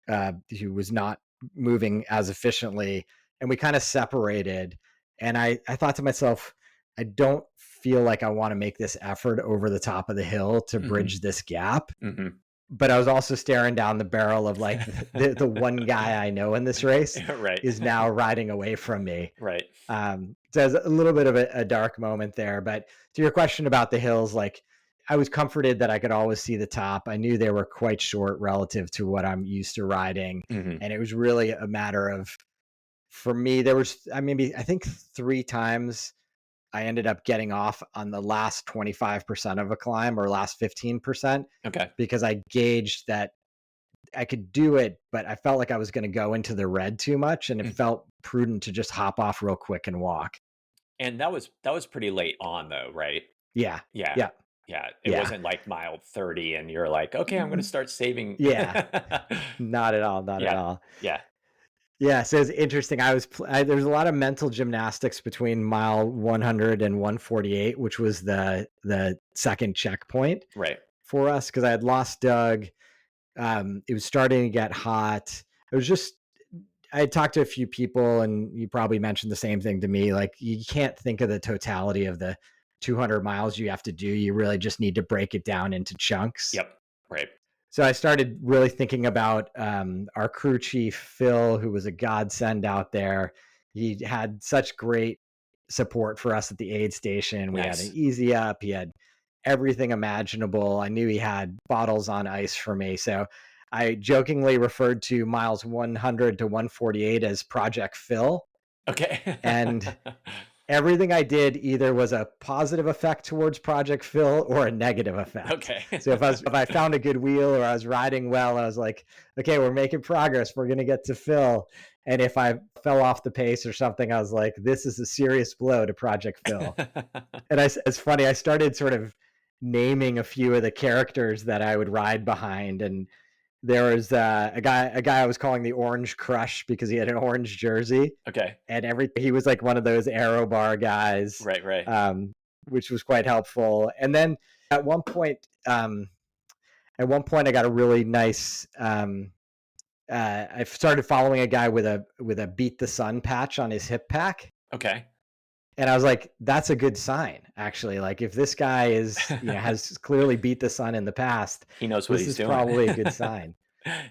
who was not moving as efficiently, and we kind of separated. And I thought to myself, I don't feel like I want to make this effort over the top of the hill to Hmm. bridge this gap. Hmm. But I was also staring down the barrel of like the one guy I know in this race Right. is now riding away from me. Right. So it's a little bit of a dark moment there. But to your question about the hills, like I was comforted that I could always see the top. I knew they were quite short relative to what I'm used to riding. Hmm. And it was really a matter of, for me, I think three times I ended up getting off on the last 25% of a climb or last 15% Okay. because I gauged that I could do it, but I felt like I was going to go into the red too much. And it Mm. felt prudent to just hop off real quick and walk. And that was pretty late on though, right? Yeah. Yeah. Yeah. Yeah. It Yeah. wasn't like mile 30 and you're like, okay, I'm going to start saving. Yeah. Not at all. Not at Yeah. all. Yeah. Yeah. So it's interesting. There's a lot of mental gymnastics between mile 100 and 148, which was the second checkpoint Right. for us because I had lost Doug. It was starting to get hot. It was just, I had talked to a few people, and you probably mentioned the same thing to me. Like, you can't think of the totality of the 200 miles you have to do. You really just need to break it down into chunks. Yep. Right. So I started really thinking about our crew chief, Phil, who was a godsend out there. He had such great support for us at the aid station. We had an Nice. easy up. He had everything imaginable. I knew he had bottles on ice for me. So I jokingly referred to miles 100 to 148 as Project Phil. Okay. And everything I did either was a positive effect towards Project Phil or a negative effect. Okay. So if I found a good wheel or I was riding well, I was like, okay, we're making progress. We're gonna get to Phil. And if I fell off the pace or something, I was like, this is a serious blow to Project Phil. And it's funny, I started sort of naming a few of the characters that I would ride behind, and there was a guy I was calling the Orange Crush because he had an orange jersey, Okay. and he was like one of those aero bar guys, Right. Right. um, which was quite helpful. And then at one point, I got a really nice. I started following a guy with a Beat the Sun patch on his hip pack, Okay. and I was like, that's a good sign, actually. Like, if this guy has clearly beat the sun in the past, He knows what this he's is doing. probably a good sign.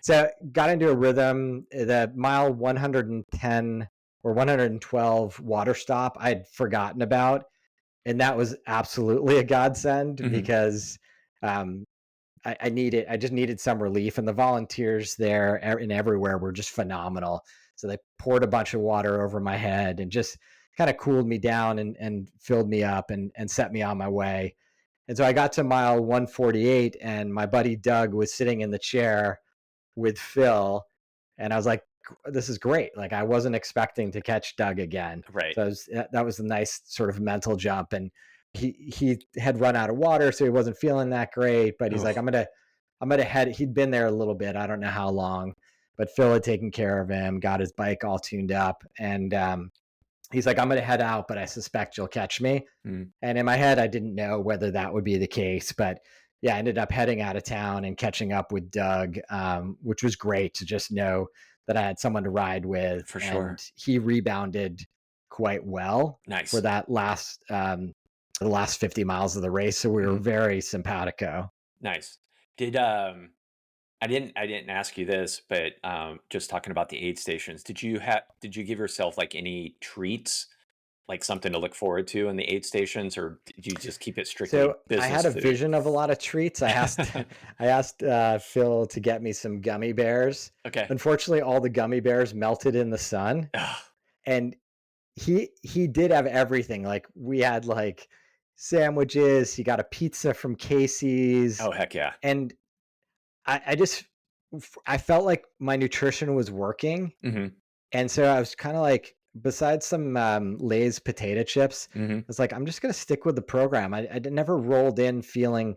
So got into a rhythm. The mile 110 or 112 water stop I'd forgotten about. And that was absolutely a godsend Mhm. because um, I just needed some relief. And the volunteers there and everywhere were just phenomenal. So they poured a bunch of water over my head and just kind of cooled me down and filled me up and set me on my way. And so I got to mile 148, and my buddy Doug was sitting in the chair with Phil, and I was like, "This is great!" Like, I wasn't expecting to catch Doug again, Right. so that was a nice sort of mental jump. And he had run out of water, so he wasn't feeling that great. But he's like, Oh, I'm gonna head." He'd been there a little bit, I don't know how long, but Phil had taken care of him, got his bike all tuned up, and he's like, "I'm gonna head out, but I suspect you'll catch me." mm, And in my head, I didn't know whether that would be the case, but yeah, I ended up heading out of town and catching up with Doug, which was great to just know that I had someone to ride with, for and sure. he rebounded quite well for Nice. that the last 50 miles of the race. So we were Mhm. very simpatico. Nice. Did I didn't ask you this, but just talking about the aid stations, did you give yourself like any treats, like something to look forward to in the aid stations, or did you just keep it strictly So I had business a food? vision of a lot of treats. I asked Phil to get me some gummy bears. Okay. Unfortunately, all the gummy bears melted in the sun, Ugh. and he did have everything. Like, we had like sandwiches. He got a pizza from Casey's, Oh, heck yeah. and I just I felt like my nutrition was working, Hmm. and so I was kind of like, besides some Lay's potato chips, I Hmm. was like, I'm just gonna stick with the program. I never rolled in feeling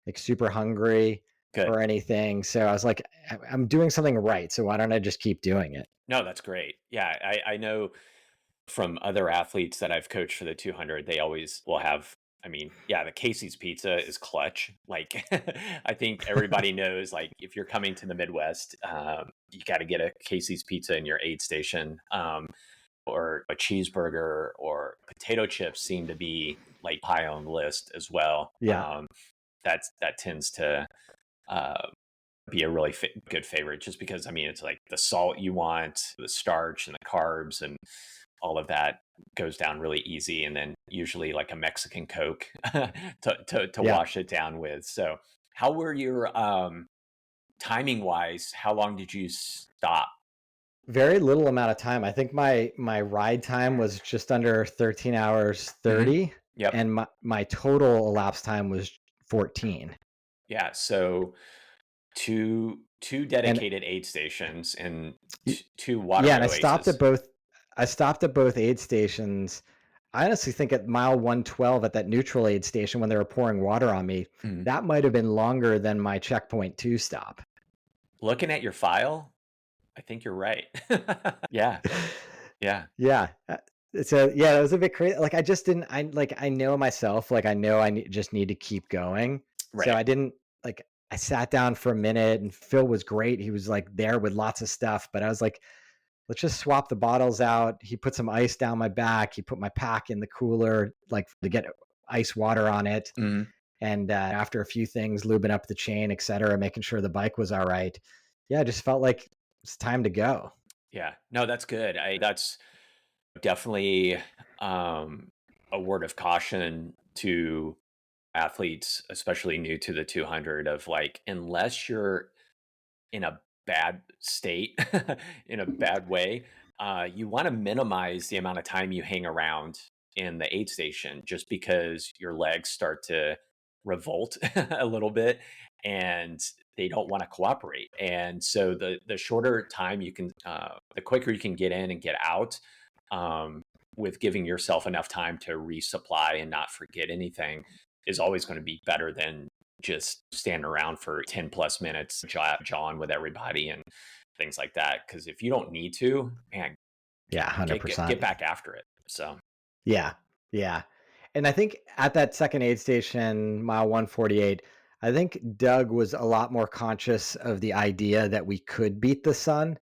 like super hungry Good. or anything. So I was like, I'm doing something right. So why don't I just keep doing it? No, that's great. Yeah, I know from other athletes that I've coached for the 200, they always will have. I mean, yeah, the Casey's pizza is clutch. Like, I think everybody knows, like, if you're coming to the Midwest, you got to get a Casey's pizza in your aid station, or a cheeseburger, or potato chips seem to be like high on the list as well. Yeah. That tends to uh, be a really good favorite, just because, I mean, it's like the salt you want, the starch and the carbs, and all of that goes down really easy. And then usually like a Mexican Coke to Yeah. wash it down with. So how were your timing wise? How long did you stop? Very little amount of time. I think my ride time was just under 13 hours Hmm. 30, Yep. and my total elapsed time was 14. Yeah. So two And dedicated aid stations and y- two water yeah, and oases. I stopped at both aid stations. I honestly think at mile 112 at that neutral aid station when they were pouring water on me, Mhm. that might have been longer than my checkpoint 2 stop. Looking at your file, I think you're right. Yeah. Yeah. Yeah. So yeah, it was a bit crazy. Like I just didn't. I like. I know myself. Like I know just need to keep going. So Right. I didn't like. I sat down for a minute, and Phil was great. He was like there with lots of stuff, but I was like, let's just swap the bottles out. He put some ice down my back. He put my pack in the cooler, like to get ice water on it. Mhm. And after a few things, lubing up the chain, etc., making sure the bike was all right. Yeah, I just felt like it's time to go. Yeah. No, that's good. That's definitely um, a word of caution to athletes, especially new to the 200, of like, unless you're in a bad state, in a bad way, you want to minimize the amount of time you hang around in the aid station, just because your legs start to revolt a little bit, and they don't want to cooperate. And so the shorter time you can, the quicker you can get in and get out, um, with giving yourself enough time to resupply and not forget anything, is always going to be better than just standing around for 10 plus minutes, jawing with everybody and things like that. Because if you don't need to, man, Yeah, get 100%. back after it. So, Yeah. Yeah. And I think at that second aid station, mile 148, I think Doug was a lot more conscious of the idea that we could beat the sun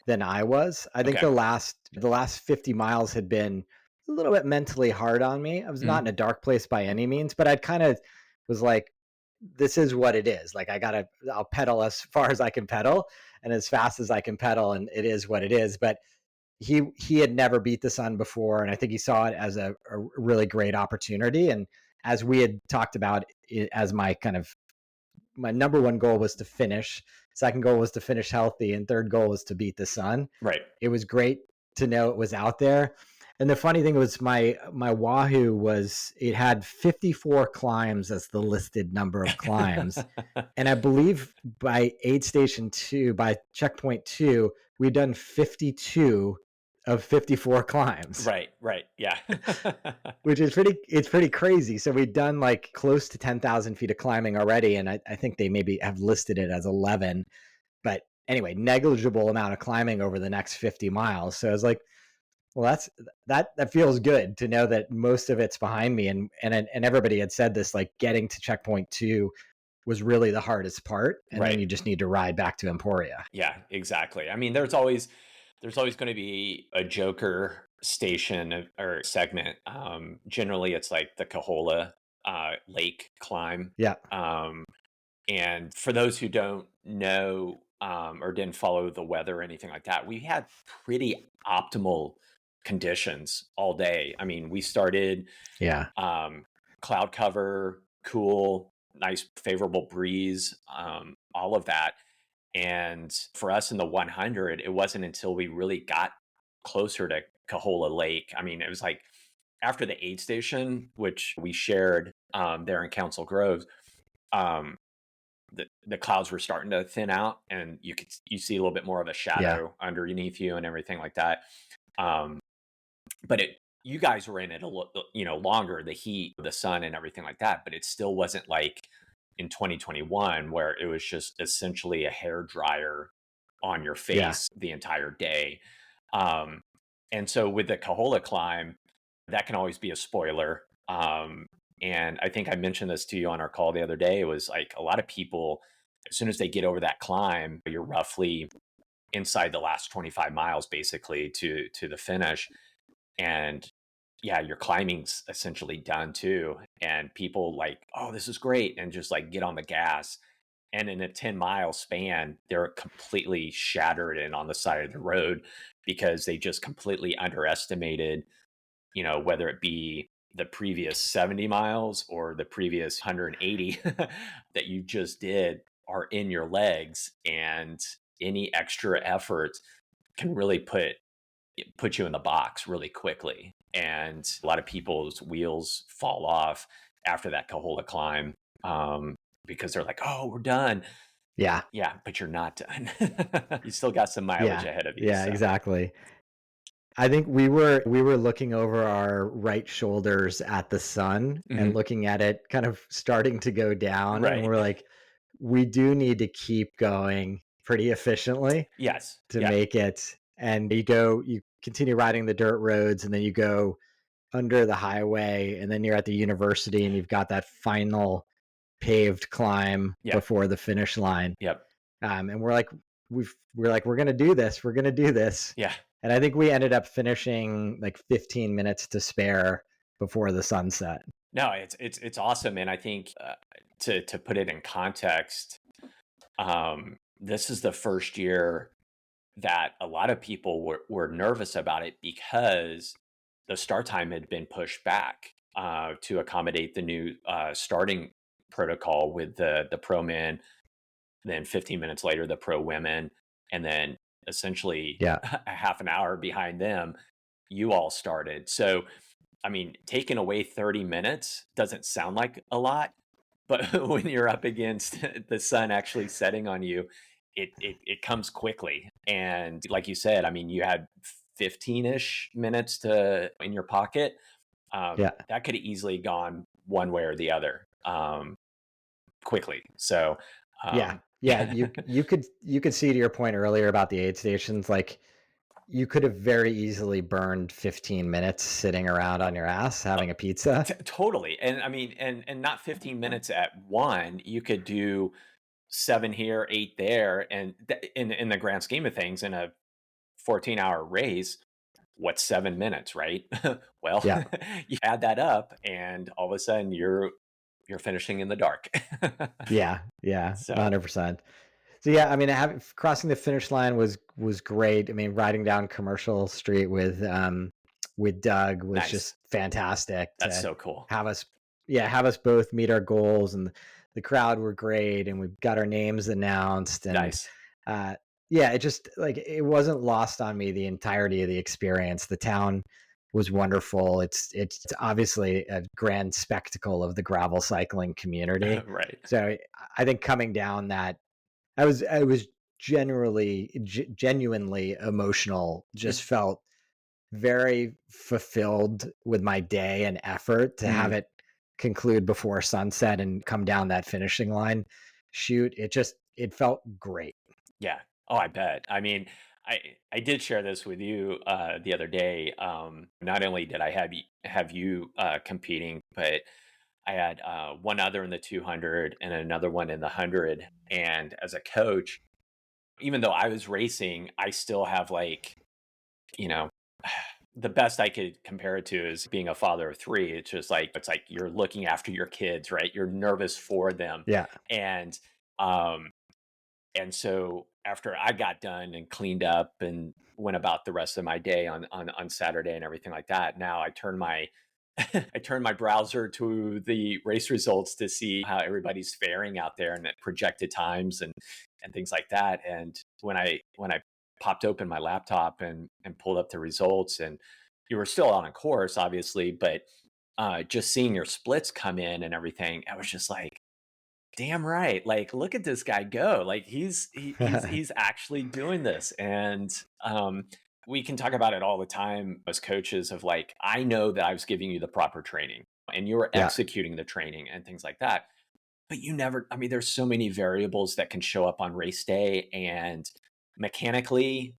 than I was. I think okay. the last 50 miles had been a little bit mentally hard on me. I was not in Mhm. a dark place by any means, but I'd kind of was like, this is what it is. Like I'll pedal as far as I can pedal and as fast as I can pedal, and it is what it is. But he had never beat the sun before, and I think he saw it as a really great opportunity. And as we had talked about it, as my number one goal was to finish, second goal was to finish healthy, and third goal was to beat the sun. Right. It was great to know it was out there. And the funny thing was my Wahoo it had 54 climbs as the listed number of climbs. And I believe by aid station 2, by checkpoint 2, we'd done 52 of 54 climbs, Right. Right. Yeah. which is pretty crazy. So we'd done like close to 10,000 feet of climbing already. And I think they maybe have listed it as 11, but anyway, negligible amount of climbing over the next 50 miles. So I was like, well, that feels good to know that most of it's behind me. And everybody had said this, like getting to checkpoint 2 was really the hardest part. And then Right. you just need to ride back to Emporia. Yeah, exactly. I mean, there's always going to be a joker station or segment. Generally, it's like the Cahola Lake climb. Yeah. Um, and for those who don't know, or didn't follow the weather or anything like that, we had pretty optimal conditions all day. I mean, we started Yeah. um, cloud cover, cool, nice, favorable breeze, all of that. And for us in the 100, it wasn't until we really got closer to Cahola Lake. I mean, it was like after the aid station, which we shared there in Council Grove, um, the clouds were starting to thin out, and you see a little bit more of a Yeah. shadow underneath you and everything like that. Um, but you guys were in it longer, the heat, the sun, and everything like that. But it still wasn't like in 2021 where it was just essentially a hair dryer on your Yeah. face the entire day. Um, and so with the Cahola climb, that can always be a spoiler. And I think I mentioned this to you on our call the other day. It was like a lot of people, as soon as they get over that climb, you're roughly inside the last 25 miles basically to the finish. And yeah, your climbing's essentially done too. And people like, oh, this is great. And just like get on the gas. And in a 10-mile span, they're completely shattered and on the side of the road because they just completely underestimated, whether it be the previous 70 miles or the previous 180 that you just did are in your legs. And any extra effort can really put you in the box really quickly. And a lot of people's wheels fall off after that Cahola climb, because they're like, oh, we're done. Yeah. Yeah, but you're not done. You still got some mileage Yeah. ahead of you. Yeah, So, exactly. I think we were looking over our right shoulders at the sun and mhm. looking at it kind of starting to go down, and Right. we're like, we do need to keep going pretty efficiently Yes. to Yeah. make it. And you continue riding the dirt roads, and then you go under the highway, and then you're at the university, and you've got that final paved climb Yep. before the finish line. Yep. And we're gonna do this. We're gonna do this. Yeah. And I think we ended up finishing like 15 minutes to spare before the sunset. No, it's awesome. And I think to put it in context, this is the first year that a lot of people were nervous about it because the start time had been pushed back to accommodate the new starting protocol with the pro men, then 15 minutes later the pro women, and then essentially Yeah. a half an hour behind them, you all started. So I mean, taking away 30 minutes doesn't sound like a lot, but when you're up against the sun actually setting on you, it comes quickly. And like you said, I mean, you had 15-ish minutes to in your pocket. Yeah. That could have easily gone one way or the other, quickly. So, Yeah. um, Yeah. You could see, to your point earlier about the aid stations, like you could have very easily burned 15 minutes sitting around on your ass having a pizza. totally. And I mean, and not 15 minutes at one. You could do 7 here, 8 there, and in the grand scheme of things, in a 14-hour race, what's 7 minutes, right? Well, Yeah. you add that up, and all of a sudden you're finishing in the dark. Yeah. Yeah. So 100%. So yeah, I mean, crossing the finish line was great. I mean, riding down Commercial Street with Doug was nice. just fantastic That's to so cool. have us, yeah, have us both meet our goals, and the crowd were great, and we got our names announced, and Nice. uh, yeah, it just like it wasn't lost on me the entirety of the experience. The town was wonderful. It's obviously a grand spectacle of the gravel cycling community. Right. So I think coming down that I was genuinely emotional. Just felt very fulfilled with my day and effort to have Mhm. it conclude before sunset and come down that finishing line. Shoot, it felt great. Yeah. Oh, I bet. I mean, I did share this with you the other day. Not only did I have you competing, but I had one other in the 200 and another one in the 100. And as a coach, even though I was racing, I still have like, you know, the best I could compare it to is being a father of three. It's like you're looking after your kids, right? You're nervous for them. Yeah. And um and so after I got done and cleaned up and went about the rest of my day on Saturday and everything like that, now I turn my I turn my browser to the race results to see how everybody's faring out there and at projected times and things like that. And when I popped open my laptop and pulled up the results, and you were still on a course, obviously, but just seeing your splits come in and everything, I was just like, damn right. Like, look at this guy go. Like he's actually doing this. And we can talk about it all the time as coaches of like, I know that I was giving you the proper training and you were Yeah. executing the training and things like that. But you never, I mean, there's so many variables that can show up on race day and mechanically,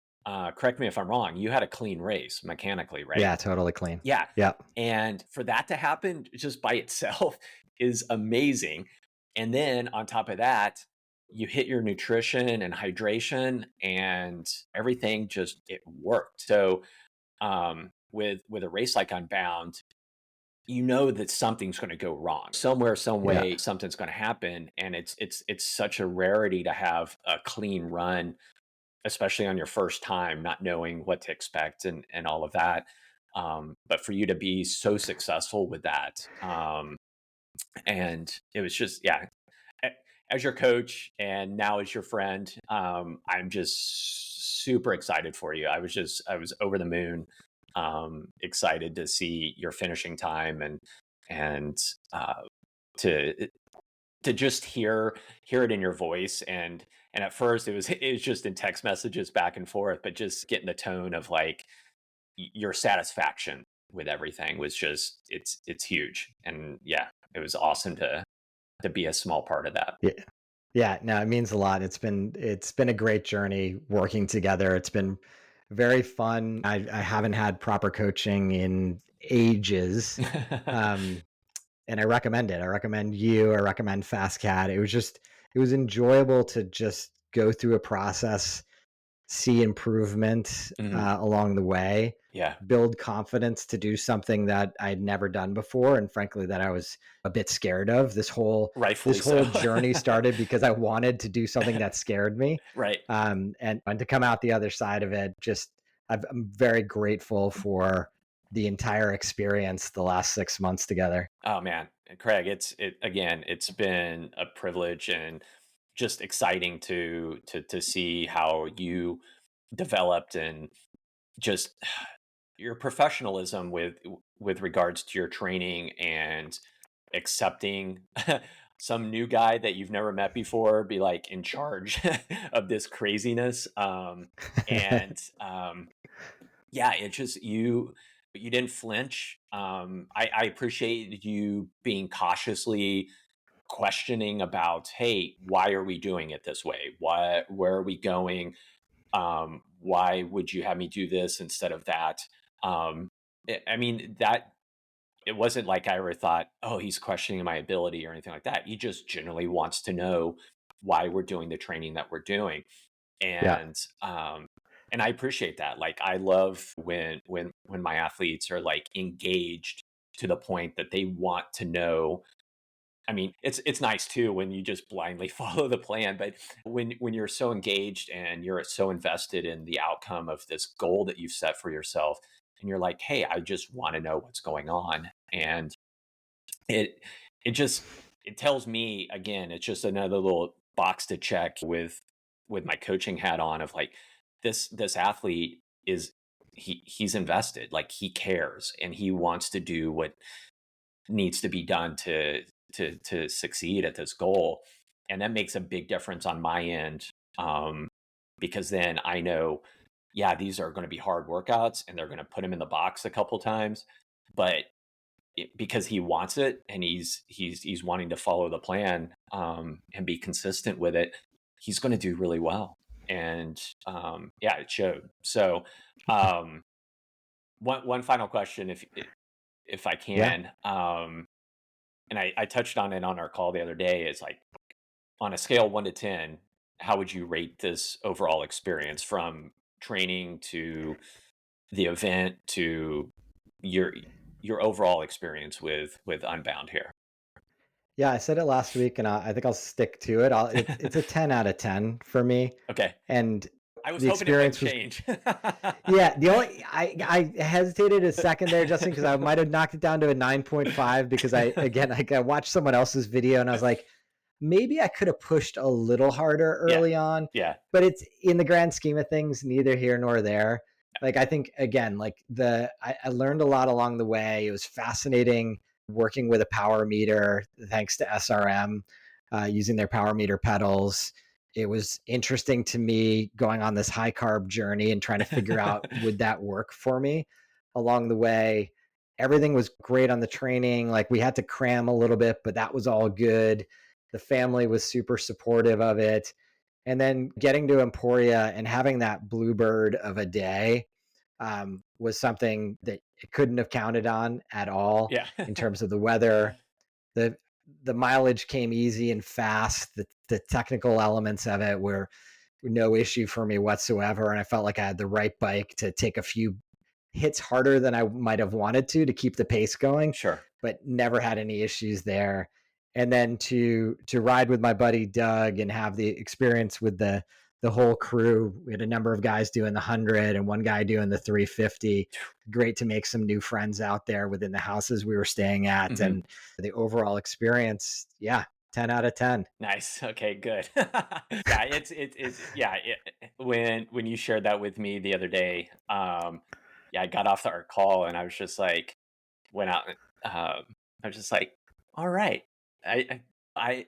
correct me if I'm wrong, you had a clean race mechanically, right? Yeah, totally clean. Yeah. Yep. And for that to happen just by itself is amazing. And then on top of that, you hit your nutrition and hydration and everything just it worked. So with a race like Unbound, you know that something's going to go wrong. Somewhere, some Yeah. way, something's going to happen. And it's such a rarity to have a clean run, especially on your first time, not knowing what to expect and all of that. But for you to be so successful with that, and it was just, yeah, as your coach and now as your friend, I'm just super excited for you. I was over the moon, excited to see your finishing time and to to just hear it in your voice and at first it was just in text messages back and forth, but just getting the tone of like your satisfaction with everything was just it's huge. And yeah, it was awesome to be a small part of that. Yeah. Yeah, no, it means a lot. It's been a great journey working together. It's been very fun. I haven't had proper coaching in ages. Um, and I recommend it. I recommend you. I recommend Fast Cat. It was enjoyable to just go through a process, see improvement Mhm. along the way, Yeah, build confidence to do something that I'd never done before, and frankly, that I was a bit scared of. This rightfully so. whole journey started because I wanted to do something that scared me, Right. and to come out the other side of it, I'm very grateful for the entire experience the last 6 months together. Oh man, Craig, it again, it's been a privilege and just exciting to see how you developed and just your professionalism with regards to your training and accepting some new guy that you've never met before be like in charge of this craziness and yeah, it just you didn't flinch. I appreciate you being cautiously questioning about, hey, why are we doing it this way? Where are we going? Why would you have me do this instead of that? I mean, that it wasn't like I ever thought, oh, he's questioning my ability or anything like that. He just generally wants to know why we're doing the training that we're doing. Yeah. And and I appreciate that. Like I love when my athletes are like engaged to the point that they want to know. I mean, it's nice too when you just blindly follow the plan, but when you're so engaged and you're so invested in the outcome of this goal that you've set for yourself, and you're like, "Hey, I just want to know what's going on," and it it just it tells me again, it's just another little box to check with my coaching hat on of like this athlete is he's invested, like he cares and he wants to do what needs to be done to succeed at this goal. And that makes a big difference on my end, because then I know, yeah, these are going to be hard workouts and they're going to put him in the box a couple times, but because he wants it and he's wanting to follow the plan, and be consistent with it, he's going to do really well. And yeah, it showed. So um, one final question, if I Yeah. can, and I touched on it on our call the other day, is like on a scale 1 to 10, how would you rate this overall experience from training to the event to your your overall experience with Unbound here? Yeah, I said it last week, and I think I'll stick to it. It's a 10 out of 10 for me, Okay. and I was the hoping it might experience was change. yeah. The only I hesitated a second there, Justin, because I might have knocked it down to a 9.5 because I watched someone else's video and I was like, maybe I could have pushed a little harder Yeah. early on, Yeah. but it's in the grand scheme of things, neither here nor there. Like, I think again, like I learned a lot along the way. It was fascinating working with a power meter, thanks to SRM, using their power meter pedals. It was interesting to me going on this high carb journey and trying to figure out, would that work for me along the way. Everything was great on the training. Like, we had to cram a little bit, but that was all good. The family was super supportive of it. And then getting to Emporia and having that bluebird of a day was something that it couldn't have counted on at all Yeah. in terms of the weather. The the mileage came easy and fast. The technical elements of it were no issue for me whatsoever. And I felt like I had the right bike to take a few hits harder than I might have wanted to keep the pace going, Sure. but never had any issues there. And then to ride with my buddy Doug and have the experience with the whole crew. We had a number of guys doing the 100 and one guy doing the 350. Great to make some new friends out there within the houses we were staying at. Mhm. And the overall experience, yeah, 10 out of 10. Nice. Okay, good. Yeah, it's yeah, when you shared that with me the other day, yeah, I got off our call and I was just like, went out, I was just like, all right. I I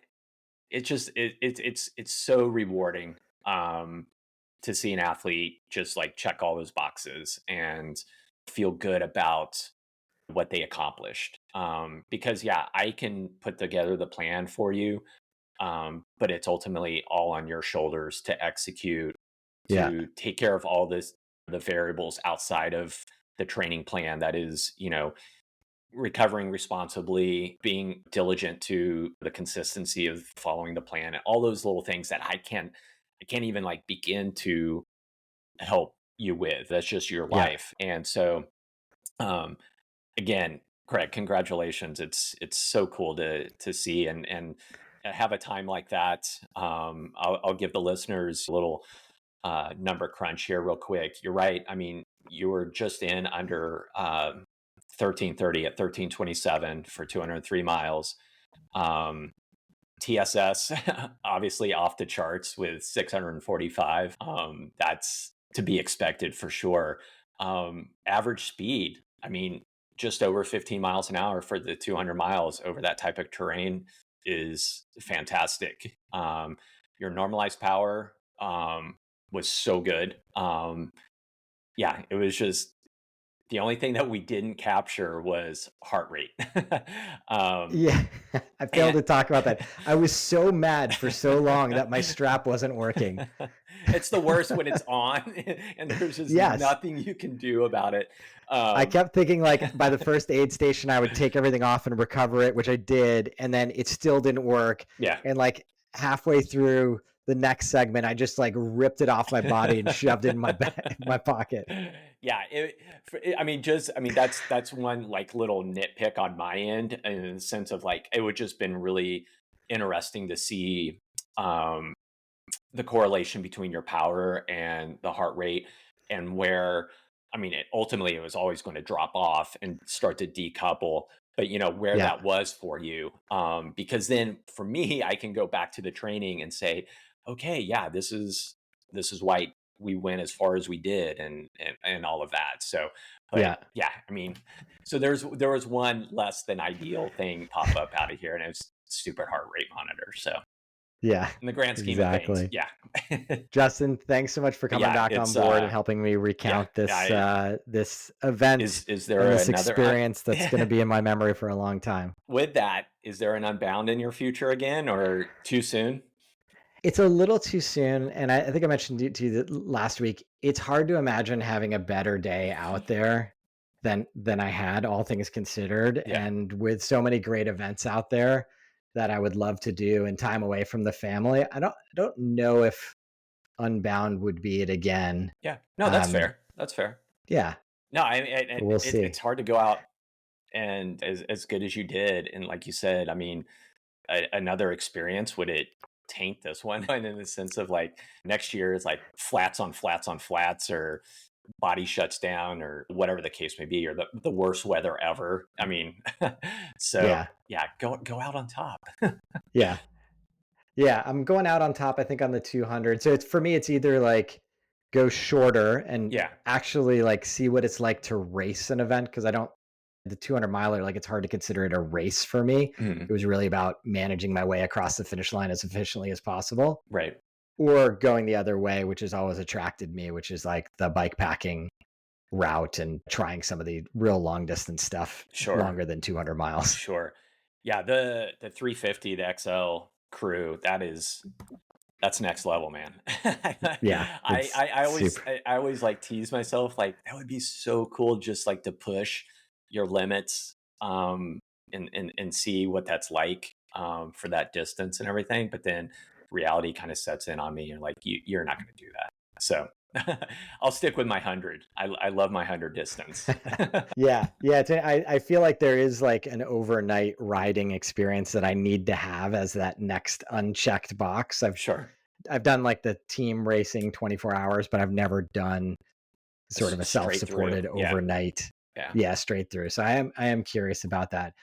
it's just it's so rewarding to see an athlete just like check all those boxes and feel good about what they accomplished. Because yeah, I can put together the plan for you, but it's ultimately all on your shoulders to execute, Yeah. to take care of all the variables outside of the training plan. That is, recovering responsibly, being diligent to the consistency of following the plan, and all those little things that I can't even like begin to help you with. That's just your Yeah. life. And so, um, again, Craig, congratulations. It's so cool to see and have a time like that. I'll give the listeners a little number crunch here real quick. You're right. I mean, you were just in under 13:30 at 13:27 for 203 miles. Um, TSS obviously off the charts with 645. That's to be expected for sure. Average speed, I mean, just over 15 miles an hour for the 200 miles over that type of terrain is fantastic. Your normalized power was so good. Yeah, it was just the only thing that we didn't capture was heart rate. um, Yeah. I failed and to talk about that. I was so mad for so long that my strap wasn't working. it's the worst when it's on and there's just Yes. nothing you can do about it. I Um, kept thinking, like, by the first aid station, I would take everything off and recover it, which I did. And then it still didn't work. yeah. And like halfway through the next segment, I just like ripped it off my body and shoved it in my in my pocket. Yeah, I mean, that's one like little nitpick on my end in the sense of like it would just been really interesting to see um the correlation between your power and the heart rate, and where, I mean, ultimately it was always going to drop off and start to decouple, but where Yeah. that was for you, because then for me I can go back to the training and say, okay, yeah, this is why we went as far as we did, and all of that. So, but Yeah. yeah, I mean, so there was one less than ideal thing pop up out of here, and it was stupid heart rate monitor. So Yeah. in the grand scheme of things, Exactly. yeah. Justin, thanks so much for But coming yeah, back on it's board and helping me yeah. recount this I this event is and there this another experience that's going to be in my memory for a long time. with that, is there an Unbound in your future again, or too soon? It's a little too soon, and I think I mentioned it to you last week. It's hard to imagine having a better day out there than I had, all things considered, Yeah. and with so many great events out there that I would love to do and time away from the family. I don't know if Unbound would be it again. Yeah. No, that's Um, fair. That's fair. yeah, No, I mean, but we'll it's see. hard to go out and as good as you did, and like you said, I mean, another experience, would it taint this one? And in the sense of like next year is like flats on flats on flats, or body shuts down, or whatever the case may be, or the worst weather ever. I mean, so Yeah, yeah, go out on top. yeah, yeah. I'm going out on top, I think, on the 200. So it's for me, it's either like go shorter and Yeah. actually like see what it's like to race an event. Cause I don't, the 200 miler, like it's hard to consider it a race for me. Mhm. It was really about managing my way across the finish line as efficiently as possible, Right. or going the other way, which has always attracted me, which is like the bike packing route and trying some of the real long distance stuff Sure. longer than 200 miles. Sure. Yeah, the 350, the XL crew, that's next level, man. Yeah, I, it's I, I always super. I, I always like tease myself like that would be so cool just like to push your limits and see what that's like for that distance and everything. But then reality kind of sets in on me and like you're not going to do that. So I'll stick with my 100. I love my 100 distance. Yeah, yeah. I feel like there is like an overnight riding experience that I need to have as that next unchecked box. Sure. I've done like the team racing 24 hours, but I've never done sort of a Straight through. self-supported Yeah. overnight. Yeah. Yeah, straight through. So I am curious about that.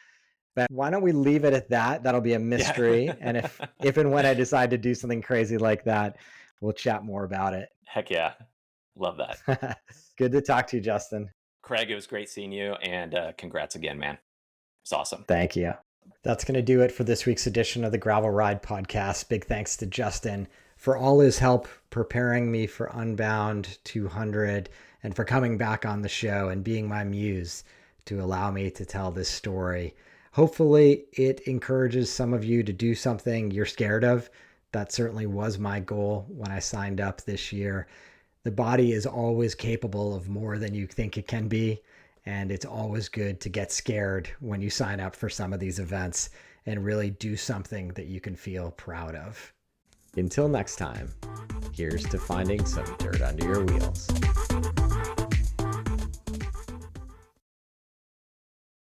But why don't we leave it at that? That'll be a Yeah. mystery. And if and when I decide to do something crazy like that, we'll chat more about it. Heck yeah. Love that. Good to talk to you, Justin. Craig, it was great seeing you, and congrats again, man. It's awesome. Thank you. That's going to do it for this week's edition of the Gravel Ride Podcast. Big thanks to Justin for all his help preparing me for Unbound 200 and for coming back on the show and being my muse to allow me to tell this story. Hopefully, it encourages some of you to do something you're scared of. That certainly was my goal when I signed up this year. The body is always capable of more than you think it can be. And it's always good to get scared when you sign up for some of these events and really do something that you can feel proud of. Until next time, here's to finding some dirt under your wheels.